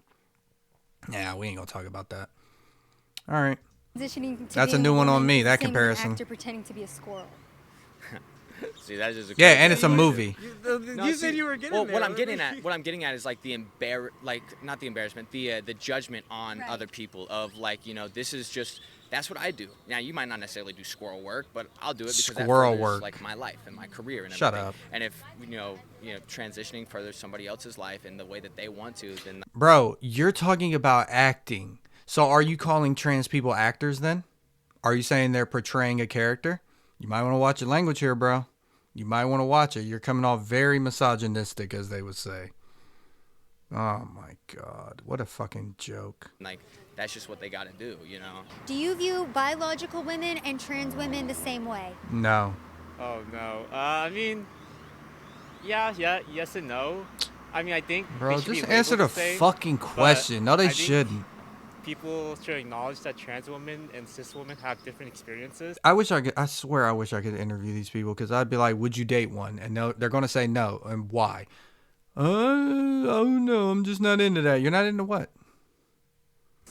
Yeah, we ain't going to talk about that. All right. Transitioning to That's a being new one on woman me, is the that same as an comparison. actor pretending to be a squirrel. See, that's just a Yeah, crazy and it's a question. movie. You said you were getting well, there. what I'm getting at is like the not the embarrassment, the judgment on other people of like, you know, this is just that's what I do. Now you might not necessarily do squirrel work, but I'll do it because Squirrel that furthers, work. like my life and my career and Shut everything. up. And if you know transitioning furthers somebody else's life in the way that they want to, then Bro, you're talking about acting. So are you calling trans people actors then? Are you saying they're portraying a character? You might want to watch your language here, bro. You might want to watch it. You're coming off very misogynistic, as they would say. Oh my God. What a fucking joke. like that's just what they got to do, you know. Do you view biological women and trans women the same way? No. Oh no. I mean, yes and no. I mean, I think. Bro, they should just be answer the labeled the same, fucking but question. No, they I think shouldn't. people should acknowledge that trans women and cis women have different experiences. I swear I wish I could interview these people, because I'd be like, would you date one? And they're going to say no. And why? Oh no, I'm just not into that. You're not into what?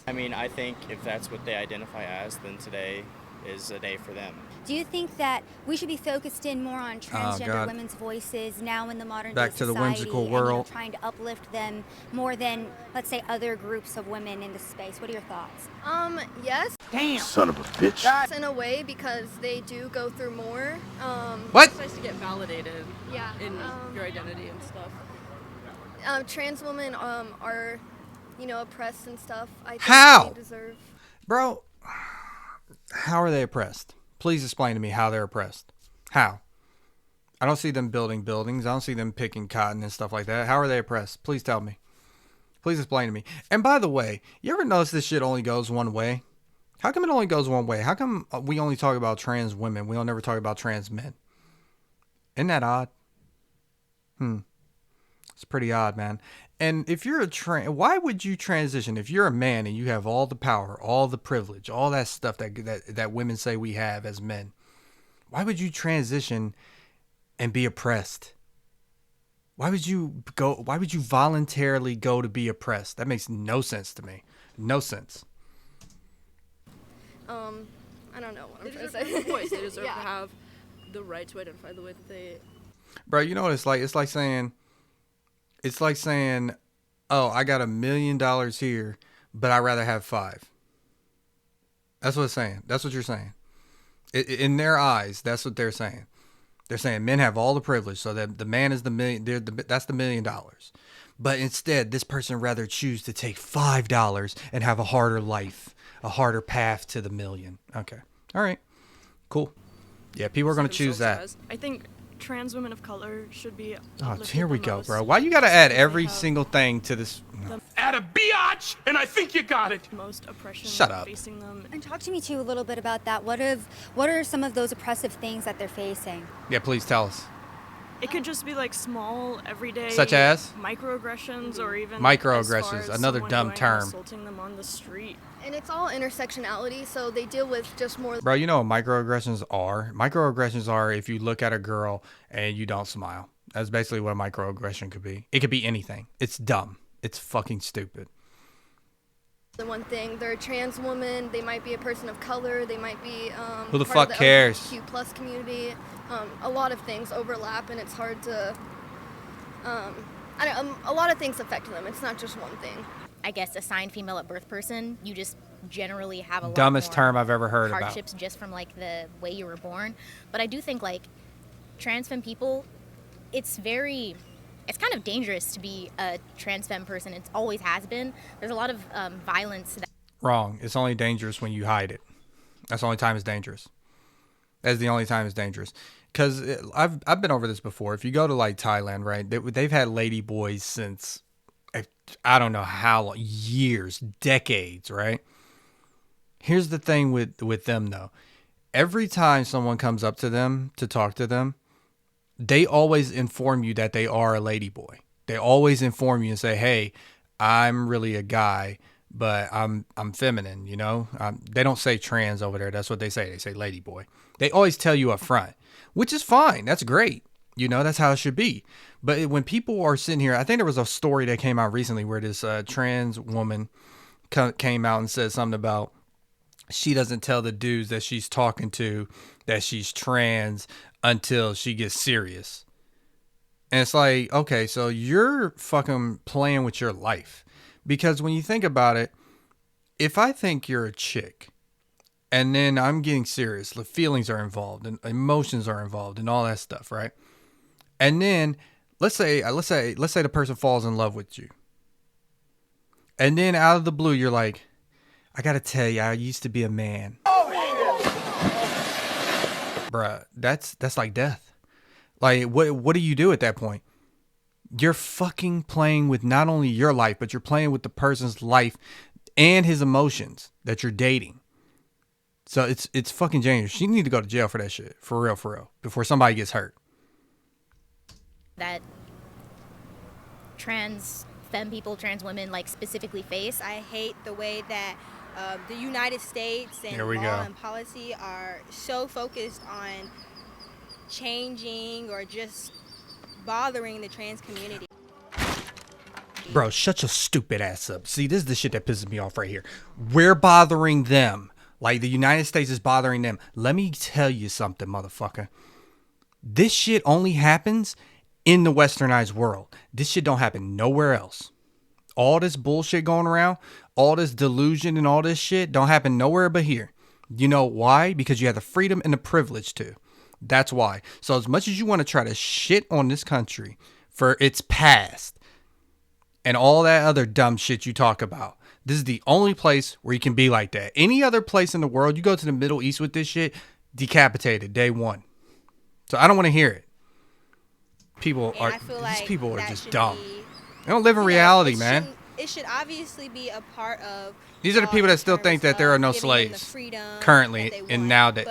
I mean, I think if that's what they identify as, then today is a day for them. Do you think that we should be focused in more on transgender women's voices now in the modern Back day to the society whimsical and, world. trying to uplift them more than, let's say, other groups of women in the space? What are your thoughts? Yes. Damn. Son of a bitch. In a way, because they do go through more. What? It's nice to get validated. Yeah. In your identity and stuff. Trans women are, oppressed and stuff. I think How? they deserve. Bro, how are they oppressed? Please explain to me how they're oppressed. How? I don't see them building buildings. I don't see them picking cotton and stuff like that. How are they oppressed? Please tell me. Please explain to me. And by the way, you ever notice this shit only goes one way? How come it only goes one way? How come we only talk about trans women? We don't never talk about trans men. Isn't that odd? It's pretty odd, man. And if you're why would you transition? If you're a man and you have all the power, all the privilege, all that stuff that women say we have as men, why would you transition and be oppressed? Why would you voluntarily go to be oppressed? That makes no sense to me. No sense. I don't know what I'm They trying deserve to say. a voice. They deserve Yeah. to have the right to identify the way that they. Bro, you know what it's like? It's like saying, oh, I got $1 million here, but I'd rather have 5. That's what it's saying. That's what you're saying. In their eyes, that's what they're saying. They're saying men have all the privilege, so that the man is that's the $1 million. But instead, this person rather choose to take $5 and have a harder life, a harder path to the $1 million. Okay. All right. Cool. Yeah, people are going to choose that. I think trans women of color should be. Oh, here we go, bro. Why you got to add every single thing to this? Add a biatch, and I think you got it. Most oppression Shut up. facing them. And talk to me too a little bit about that. What are some of those oppressive things that they're facing? Yeah, please tell us. It could just be like small, everyday. Such as? Microaggressions, or even. Microaggressions, as far as another someone dumb going and term. Assaulting them on the street. And it's all intersectionality, so they deal with just more. Bro, you know what microaggressions are? Microaggressions are if you look at a girl and you don't smile. That's basically what a microaggression could be. It could be anything. It's dumb. It's fucking stupid. The one thing, they're a trans woman, they might be a person of color, they might be Who the part fuck of cares? LGBTQ plus community. A lot of things overlap, and it's hard to. A lot of things affect them. It's not just one thing. I guess assigned female at birth person, you just generally have a lot Dumbest more term I've ever heard about. hardships just from like the way you were born. But I do think like trans femme people, it's kind of dangerous to be a trans femme person. It always has been. There's a lot of violence. Wrong. It's only dangerous when you hide it. That's the only time it's dangerous. That's the only time it's dangerous. Because I've been over this before. If you go to like Thailand, right, they've had lady boys since I don't know how long, years, decades, right? Here's the thing with them though. Every time someone comes up to them to talk to them, they always inform you that they are a lady boy. They always inform you and say, "Hey, I'm really a guy, but I'm feminine." You know, they don't say trans over there. That's what they say. They say lady boy. They always tell you up front, which is fine. That's great. You know, that's how it should be. But when people are sitting here, I think there was a story that came out recently where this trans woman came out and said something about she doesn't tell the dudes that she's talking to that she's trans until she gets serious. And it's like, okay, so you're fucking playing with your life. Because when you think about it, if I think you're a chick and then I'm getting serious, the feelings are involved and emotions are involved and all that stuff, right? And then let's say the person falls in love with you. And then out of the blue, you're like, I got to tell you, I used to be a man. Bruh, that's like death. Like, what do you do at that point? You're fucking playing with not only your life, but you're playing with the person's life and his emotions that you're dating. So it's fucking dangerous. You need to go to jail for that shit. For real. Before somebody gets hurt. That trans femme people, trans women, like specifically face. I hate the way that the United States and law and policy are so focused on changing or just bothering the trans community. Bro, shut your stupid ass up. See, this is the shit that pisses me off right here. We're bothering them. Like, the United States is bothering them. Let me tell you something, motherfucker. This shit only happens in the westernized world. This shit don't happen nowhere else. All this bullshit going around, all this delusion and all this shit don't happen nowhere but here. You know why? Because you have the freedom and the privilege to. That's why. So as much as you want to try to shit on this country for its past and all that other dumb shit you talk about, this is the only place where you can be like that. Any other place in the world, you go to the Middle East with this shit, decapitated day one. So I don't want to hear it. These people are just dumb. They don't live in reality, man. It should obviously be a part of. These are the people that still think that there are no slaves currently and now that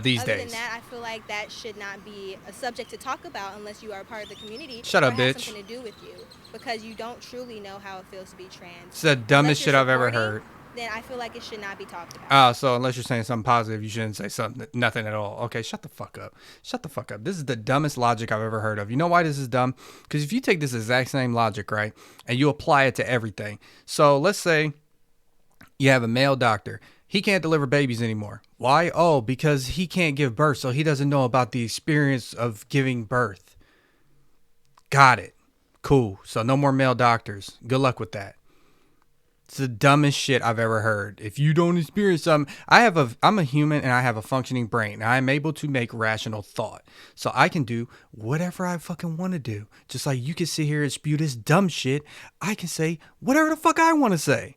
these other days. Than that, I feel like that should not be a subject to talk about unless you are a part of the community. Shut up, or has bitch. Something to do with you because you don't truly know how it feels to be trans. It's the dumbest shit I've ever heard. Then I feel like it should not be talked about. Oh, so unless you're saying something positive, you shouldn't say nothing at all. Okay, shut the fuck up. Shut the fuck up. This is the dumbest logic I've ever heard of. You know why this is dumb? Because if you take this exact same logic, right, and you apply it to everything. So let's say you have a male doctor. He can't deliver babies anymore. Why? Oh, because he can't give birth, so he doesn't know about the experience of giving birth. Got it. Cool. So no more male doctors. Good luck with that. It's the dumbest shit I've ever heard. If you don't experience something, I'm a human and I have a functioning brain. And I'm able to make rational thought. So I can do whatever I fucking want to do. Just like you can sit here and spew this dumb shit. I can say whatever the fuck I want to say.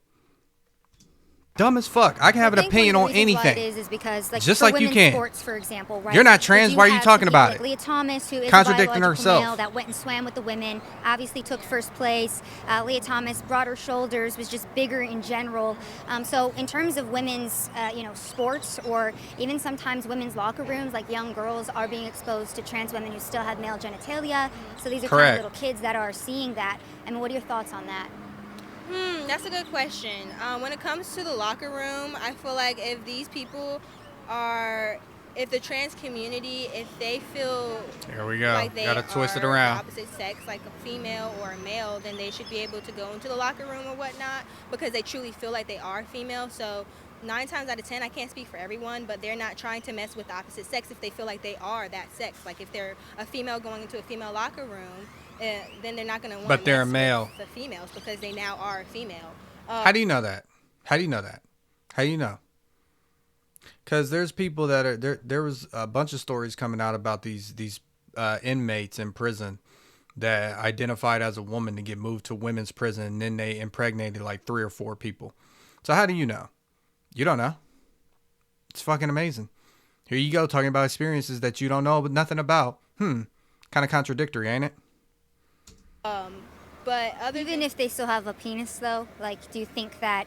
Dumb as fuck. I can have an opinion on anything. Is because, like, just for like you can. Sports, for example, right? You're not trans. Why are you talking about it? Leah Thomas, who is contradicting a herself. male that went and swam with the women, obviously took first place. Leah Thomas, broader shoulders, was just bigger in general. So in terms of women's, sports, or even sometimes women's locker rooms, like young girls are being exposed to trans women who still have male genitalia. So these are kind of little kids that are seeing that. I mean, what are your thoughts on that? That's a good question. When it comes to the locker room, I feel like if these people if the trans community, if they feel here we go, like they gotta twist it are around, the opposite sex, like a female or a male, then they should be able to go into the locker room or whatnot because they truly feel like they are female. So 9 times out of 10, I can't speak for everyone, but they're not trying to mess with the opposite sex if they feel like they are that sex. Like if they're a female going into a female locker room, then they're not going to want but to they're mess a male with the females because they now are a female. How do you know that? How do you know that? How do you know? Because there's people that are there. There was a bunch of stories coming out about these inmates in prison that identified as a woman to get moved to women's prison, and then they impregnated like 3 or 4 people. So how do you know? You don't know. It's fucking amazing. Here you go, talking about experiences that you don't know but nothing about. Kind of contradictory, ain't it? But even if they still have a penis, though, like, do you think that,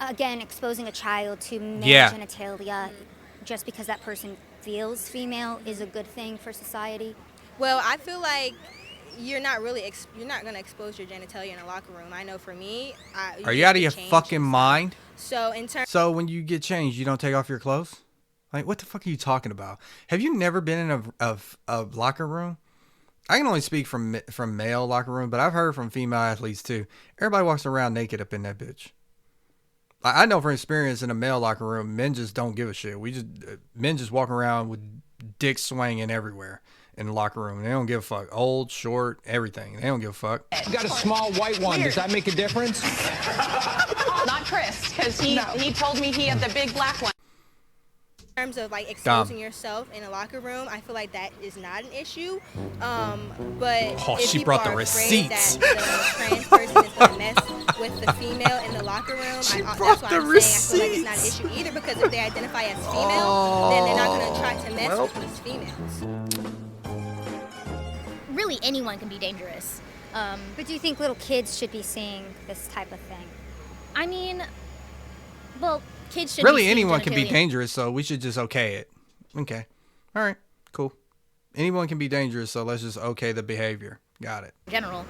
again, exposing a child to male genitalia just because that person feels female is a good thing for society? Well, I feel like you're not going to expose your genitalia in a locker room. I know for me, are you out of your fucking mind? So when you get changed, you don't take off your clothes? Like, what the fuck are you talking about? Have you never been in a locker room? I can only speak from male locker room, but I've heard from female athletes too. Everybody walks around naked up in that bitch. I know from experience in a male locker room, men just don't give a shit. Men just walk around with dicks swinging everywhere in the locker room. They don't give a fuck. Old, short, everything. They don't give a fuck. You got a small white one. Does that make a difference? Not Chris, because he told me he had the big black one. In terms of like exposing yourself in a locker room, I feel like that is not an issue. But if she brought the receipts. That the trans person is gonna mess with the female in the locker room, that's why I'm saying I feel like it's not an issue either. Because if they identify as female, then they're not gonna try to mess with these females. Really, anyone can be dangerous. But do you think little kids should be seeing this type of thing? I mean, well, kids should really anyone can be dangerous, so we should just okay it. Okay. All right. Cool. Anyone can be dangerous, so let's just okay the behavior. Got it. In general.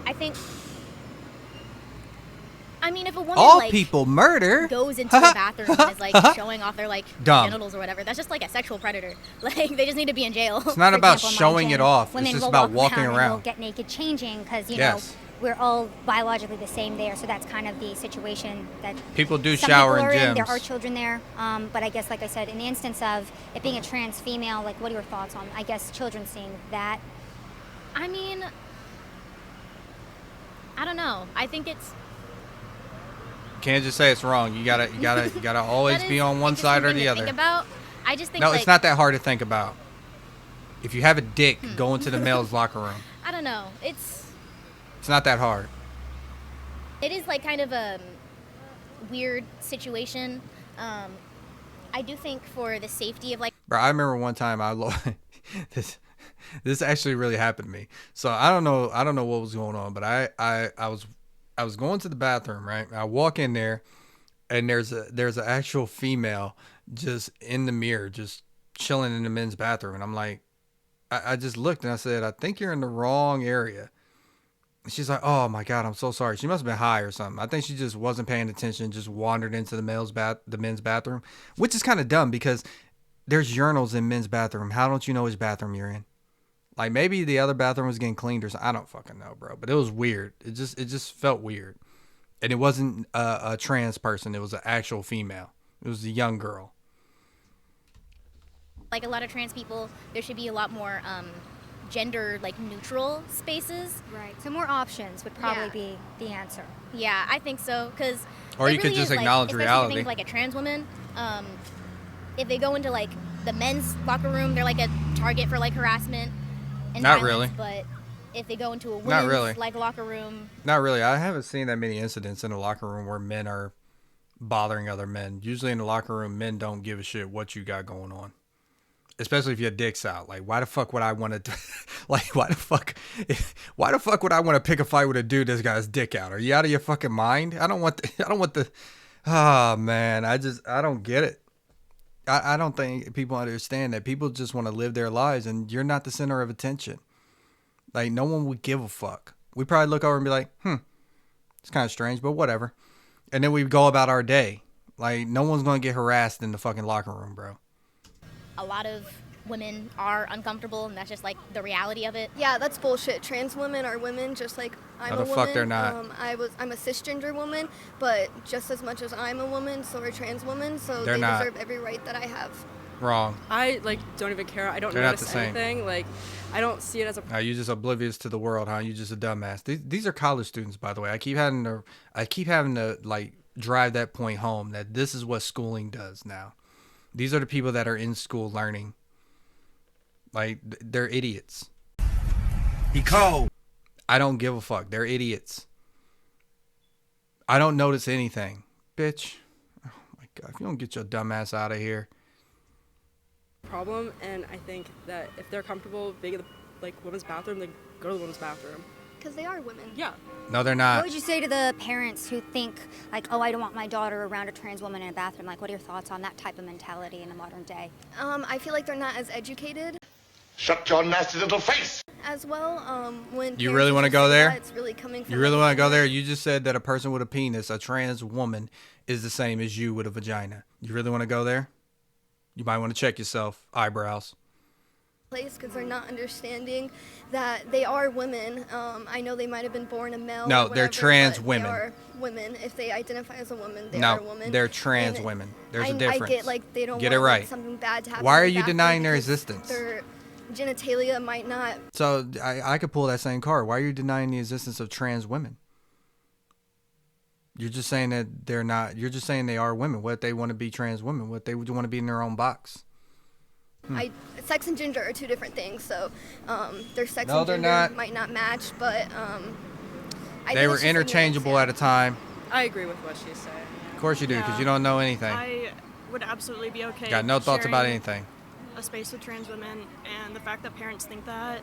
I think. I mean, if a woman All like people murder goes into the bathroom and is like showing off their like Dumb. genitals or whatever, that's just like a sexual predator. Like they just need to be in jail. It's not For about example, in my showing it gym, off. It's women just will about walk walking and around. we'll get naked changing because, you Yes. know, we're all biologically the same there. So that's kind of the situation that People do some shower people in are in. There gyms. are children there. But I guess, like I said, in the instance of it being a trans female, like, what are your thoughts on, I guess, children seeing that? I mean, I don't know. I think it's Can't just say it's wrong. You gotta always be on one side or something the to other. think about. I just think No, like, it's not that hard to think about. If you have a dick, go into the male's locker room. I don't know. It's It's not that hard. It is like kind of a weird situation. I do think for the safety of like Bro, I remember one time this actually really happened to me. So I don't know what was going on, but I was going to the bathroom, right? I walk in there and there's an actual female just in the mirror, just chilling in the men's bathroom. And I'm like, I just looked and I said, I think you're in the wrong area. And she's like, oh my God, I'm so sorry. She must have been high or something. I think she just wasn't paying attention, just wandered into the men's bathroom, which is kind of dumb because there's urinals in men's bathroom. How don't you know which bathroom you're in? Like maybe the other bathroom was getting cleaned or something. I don't fucking know, bro. But it was weird. It just felt weird. And it wasn't a trans person. It was an actual female. It was a young girl. a lot of trans people, there should be a lot more gender like neutral spaces. Right. So more options would probably be the answer. Yeah, I think so. Because or you could just acknowledge reality. Things like a trans woman, if they go into like the men's locker room, they're like a target for like harassment and Not violence, really. But if they go into a Not women's really. like locker room, Not really. I haven't seen that many incidents in the locker room where men are bothering other men. Usually in the locker room, men don't give a shit what you got going on. Especially if your dick's out. Like, why the fuck would I want to, like, why the fuck would I want to pick a fight with a dude that's got his dick out? Are you out of your fucking mind? I don't want the, oh man, I don't get it. I don't think people understand that people just want to live their lives and you're not the center of attention. Like, no one would give a fuck. We probably look over and be like, it's kind of strange, but whatever. And then we go about our day. Like, no one's going to get harassed in the fucking locker room, bro. a lot of women are uncomfortable, and that's just like the reality of it. Yeah, that's bullshit. Trans women are women, just like I'm No, a the woman. fuck they're not. I'm a cisgender woman, but just as much as I'm a woman, so are trans women. So They're they not. deserve every right that I have. Wrong. I don't even care. I don't They're not notice the same. anything. Like, I don't see it as a. You're just oblivious to the world, huh? You're just a dumbass. These are college students, by the way. I keep having to like drive that point home that this is what schooling does now. These are the people that are in school learning. Like, they're idiots. He called. I don't give a fuck. They're idiots. I don't notice anything. Bitch. Oh my God. If you don't get your dumb ass out of here. Problem, and I think that if they're comfortable being in the women's bathroom, they go to the women's bathroom. Because they are women. Yeah. No, they're not. What would you say to the parents who think, like, oh, I don't want my daughter around a trans woman in a bathroom? Like, what are your thoughts on that type of mentality in the modern day? I feel like they're not as educated. Shut your nasty little face. As well, when You parents really want to just go say there? that, it's really coming from You really like, want to go there? You just said that a person with a penis, a trans woman, is the same as you with a vagina. You really want to go there? You might want to check yourself. Eyebrows. place because they're not understanding that they are women. I know they might have been born a male. No, or whatever, they're trans but women. They are women. If they identify as a woman, they No, are a woman. they're trans And women. There's a I difference. get like they don't Get want it right. like, something bad to happen. Why in are the you bathroom denying their because existence? Their genitalia might not. So I could pull that same card. Why are you denying the existence of trans women? You're just saying that they're not. You're just saying they are women. What if they want to be trans women? What if they would want to be in their own box? Sex and gender are two different things, so their sex No, and they're gender not. might not match, but I They think were it's just a interchangeable at a time. I agree with what she's saying. Of course you do, because you don't know anything. I would absolutely be okay. Got no thoughts about sharing anything. A space with trans women, and the fact that parents think that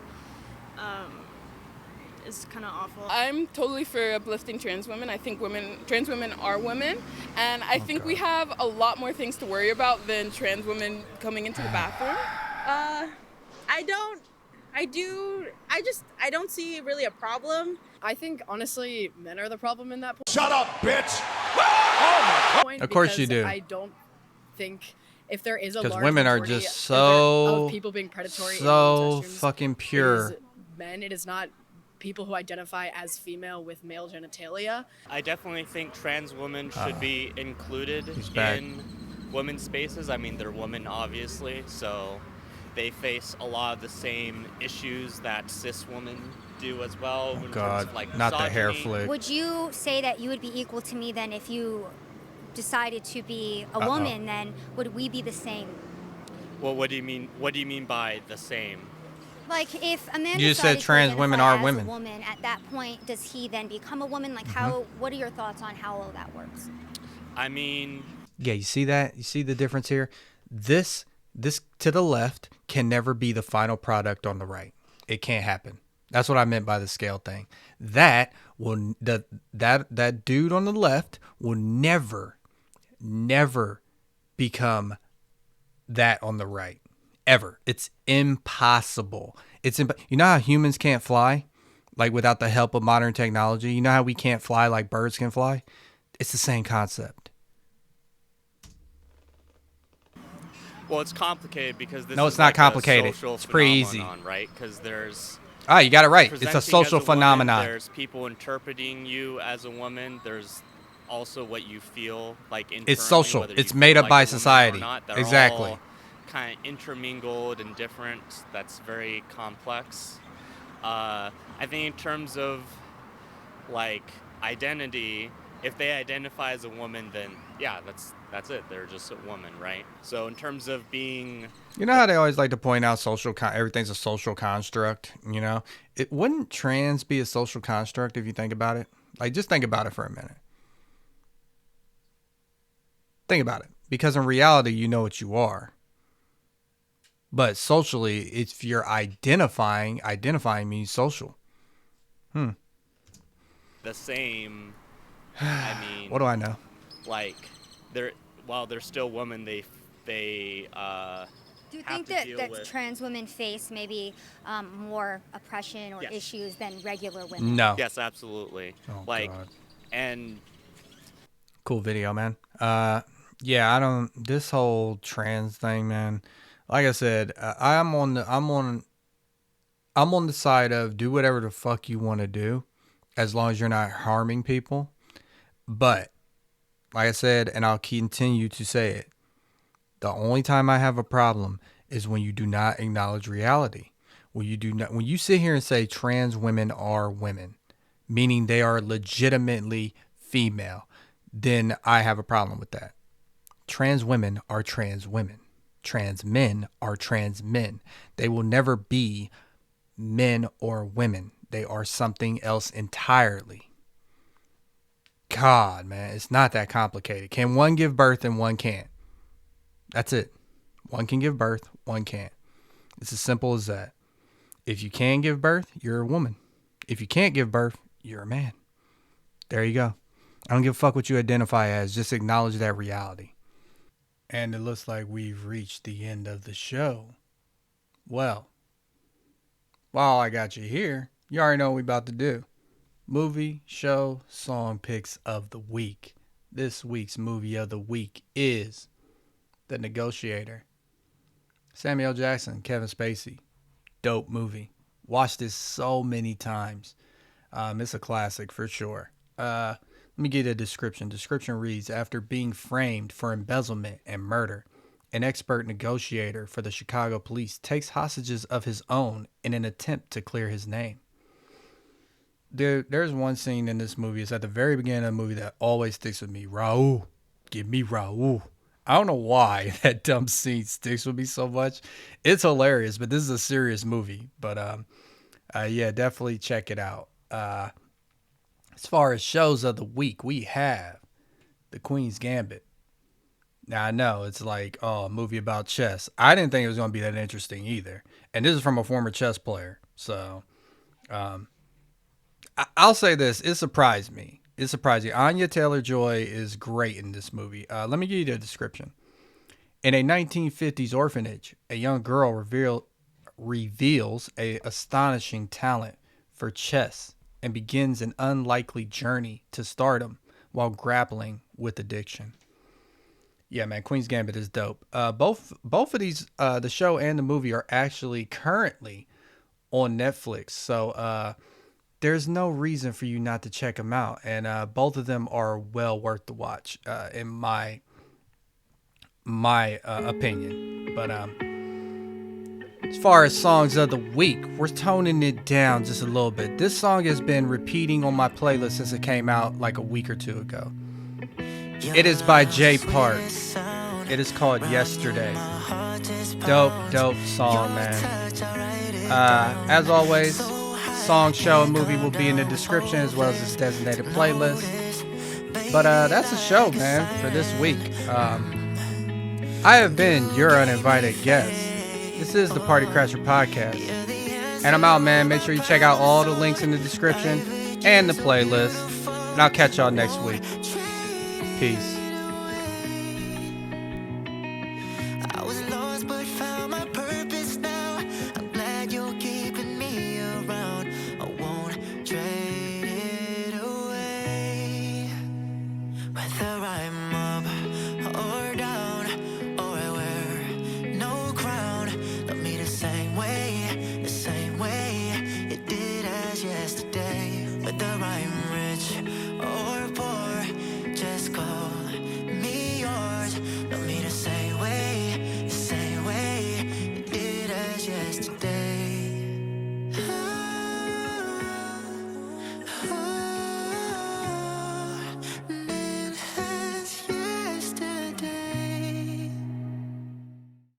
is kind of awful. I'm totally for uplifting trans women. I think trans women are women, and I think we have a lot more things to worry about than trans women coming into the bathroom. I don't see really a problem. I think honestly, men are the problem in that point. Shut up, bitch! Of course you do. I don't think if there is a Because large women are majority just of people being predatory so in research fucking rooms, pure. it is men. It is not people who identify as female with male genitalia. I definitely think trans women should be included back. in women's spaces. I mean, they're women, obviously, so they face a lot of the same issues that cis women do as well. Oh in God, terms of, like, not the hair misogyny. flick. Would you say that you would be equal to me then if you decided to be a woman? Then would we be the same? Well, what do you mean? What do you mean by the same? Like if a man You just said decided to trans women identify are as women. a woman, at that point, does he then become a woman? Like how? What are your thoughts on how all that works? I mean, Yeah, you see that? You see the difference here? This to the left can never be the final product on the right. It can't happen. That's what I meant by the scale thing. That dude on the left will never become that on the right. Ever. It's impossible. You know how humans can't fly? Like without the help of modern technology? You know how we can't fly like birds can fly? It's the same concept. well, it's complicated because this No, is it's not like complicated. a social It's pretty easy. phenomenon, right? Because there's You got it right. It's a presenting social as a woman, phenomenon. There's people interpreting you as a woman. There's also what you feel like internally. It's social. whether It's you made feel up like by a woman or society. not. They're Exactly. all kind of intermingled and different. That's very complex. I think in terms of like identity, if they identify as a woman, then yeah, that's it. They're just a woman, right? So in terms of being, You know how they always like to point out everything's a social construct, you know? It wouldn't trans be a social construct if you think about it? Like just think about it for a minute. Think about it. Because in reality, you know what you are. But socially, if you're identifying means social. the same. I mean, What do I know? Like, while they're still women, they Do you have think to that, deal that with- trans women face maybe more oppression or issues than regular women? No. Yes, absolutely. Oh, like, God. and Cool video, man. Yeah, this whole trans thing, man. Like I said, I'm on the side of do whatever the fuck you want to do, as long as you're not harming people. But like I said, and I'll continue to say it, the only time I have a problem is when you do not acknowledge reality. When you sit here and say trans women are women, meaning they are legitimately female, then I have a problem with that. Trans women are trans women. Trans men are trans men. They will never be men or women. They are something else entirely. God, man, it's not that complicated. Can one give birth and one can't? That's it. One can give birth, one can't. It's as simple as that. If you can give birth, you're a woman. If you can't give birth, you're a man. There you go. I don't give a fuck what you identify as. Just acknowledge that reality. And it looks like we've reached the end of the show. Well, while I got you here, you already know what we about to do. Movie, show, song picks of the week. This week's movie of the week is The Negotiator. Samuel Jackson, Kevin Spacey. Dope movie. Watched this so many times. It's a classic for sure. Let me give you a description. Description reads, after being framed for embezzlement and murder, an expert negotiator for the Chicago police takes hostages of his own in an attempt to clear his name. Dude, there's one scene in this movie. It's at the very beginning of the movie that always sticks with me. Raul. Give me Raul. I don't know why that dumb scene sticks with me so much. It's hilarious, but this is a serious movie. But yeah, definitely check it out. As far as shows of the week, we have The Queens Gambit. Now, I know it's like, a movie about chess. I didn't think it was going to be that interesting either. And this is from a former chess player. So, I'll say this. It surprised me. It surprised me. Anya Taylor-Joy is great in this movie. Let me give you the description. In a 1950s orphanage, a young girl reveals a astonishing talent for chess and begins an unlikely journey to stardom while grappling with addiction. Yeah, man, Queens Gambit is dope. Both of these, the show and the movie, are actually currently on Netflix. So there's no reason for you not to check them out. And both of them are well worth the watch, in my opinion. But as far as songs of the week, we're toning it down just a little bit. This song has been repeating on my playlist since it came out like a week or two ago. It is by Jay Park. It is called Yesterday. Dope song, man. As always, song, show, and movie will be in the description as well as its designated playlist. But that's the show, man, for this week. I have been your uninvited guest. This is the Party Crasher Podcast. And I'm out, man. Make sure you check out all the links in the description and the playlist. And I'll catch y'all next week. Peace.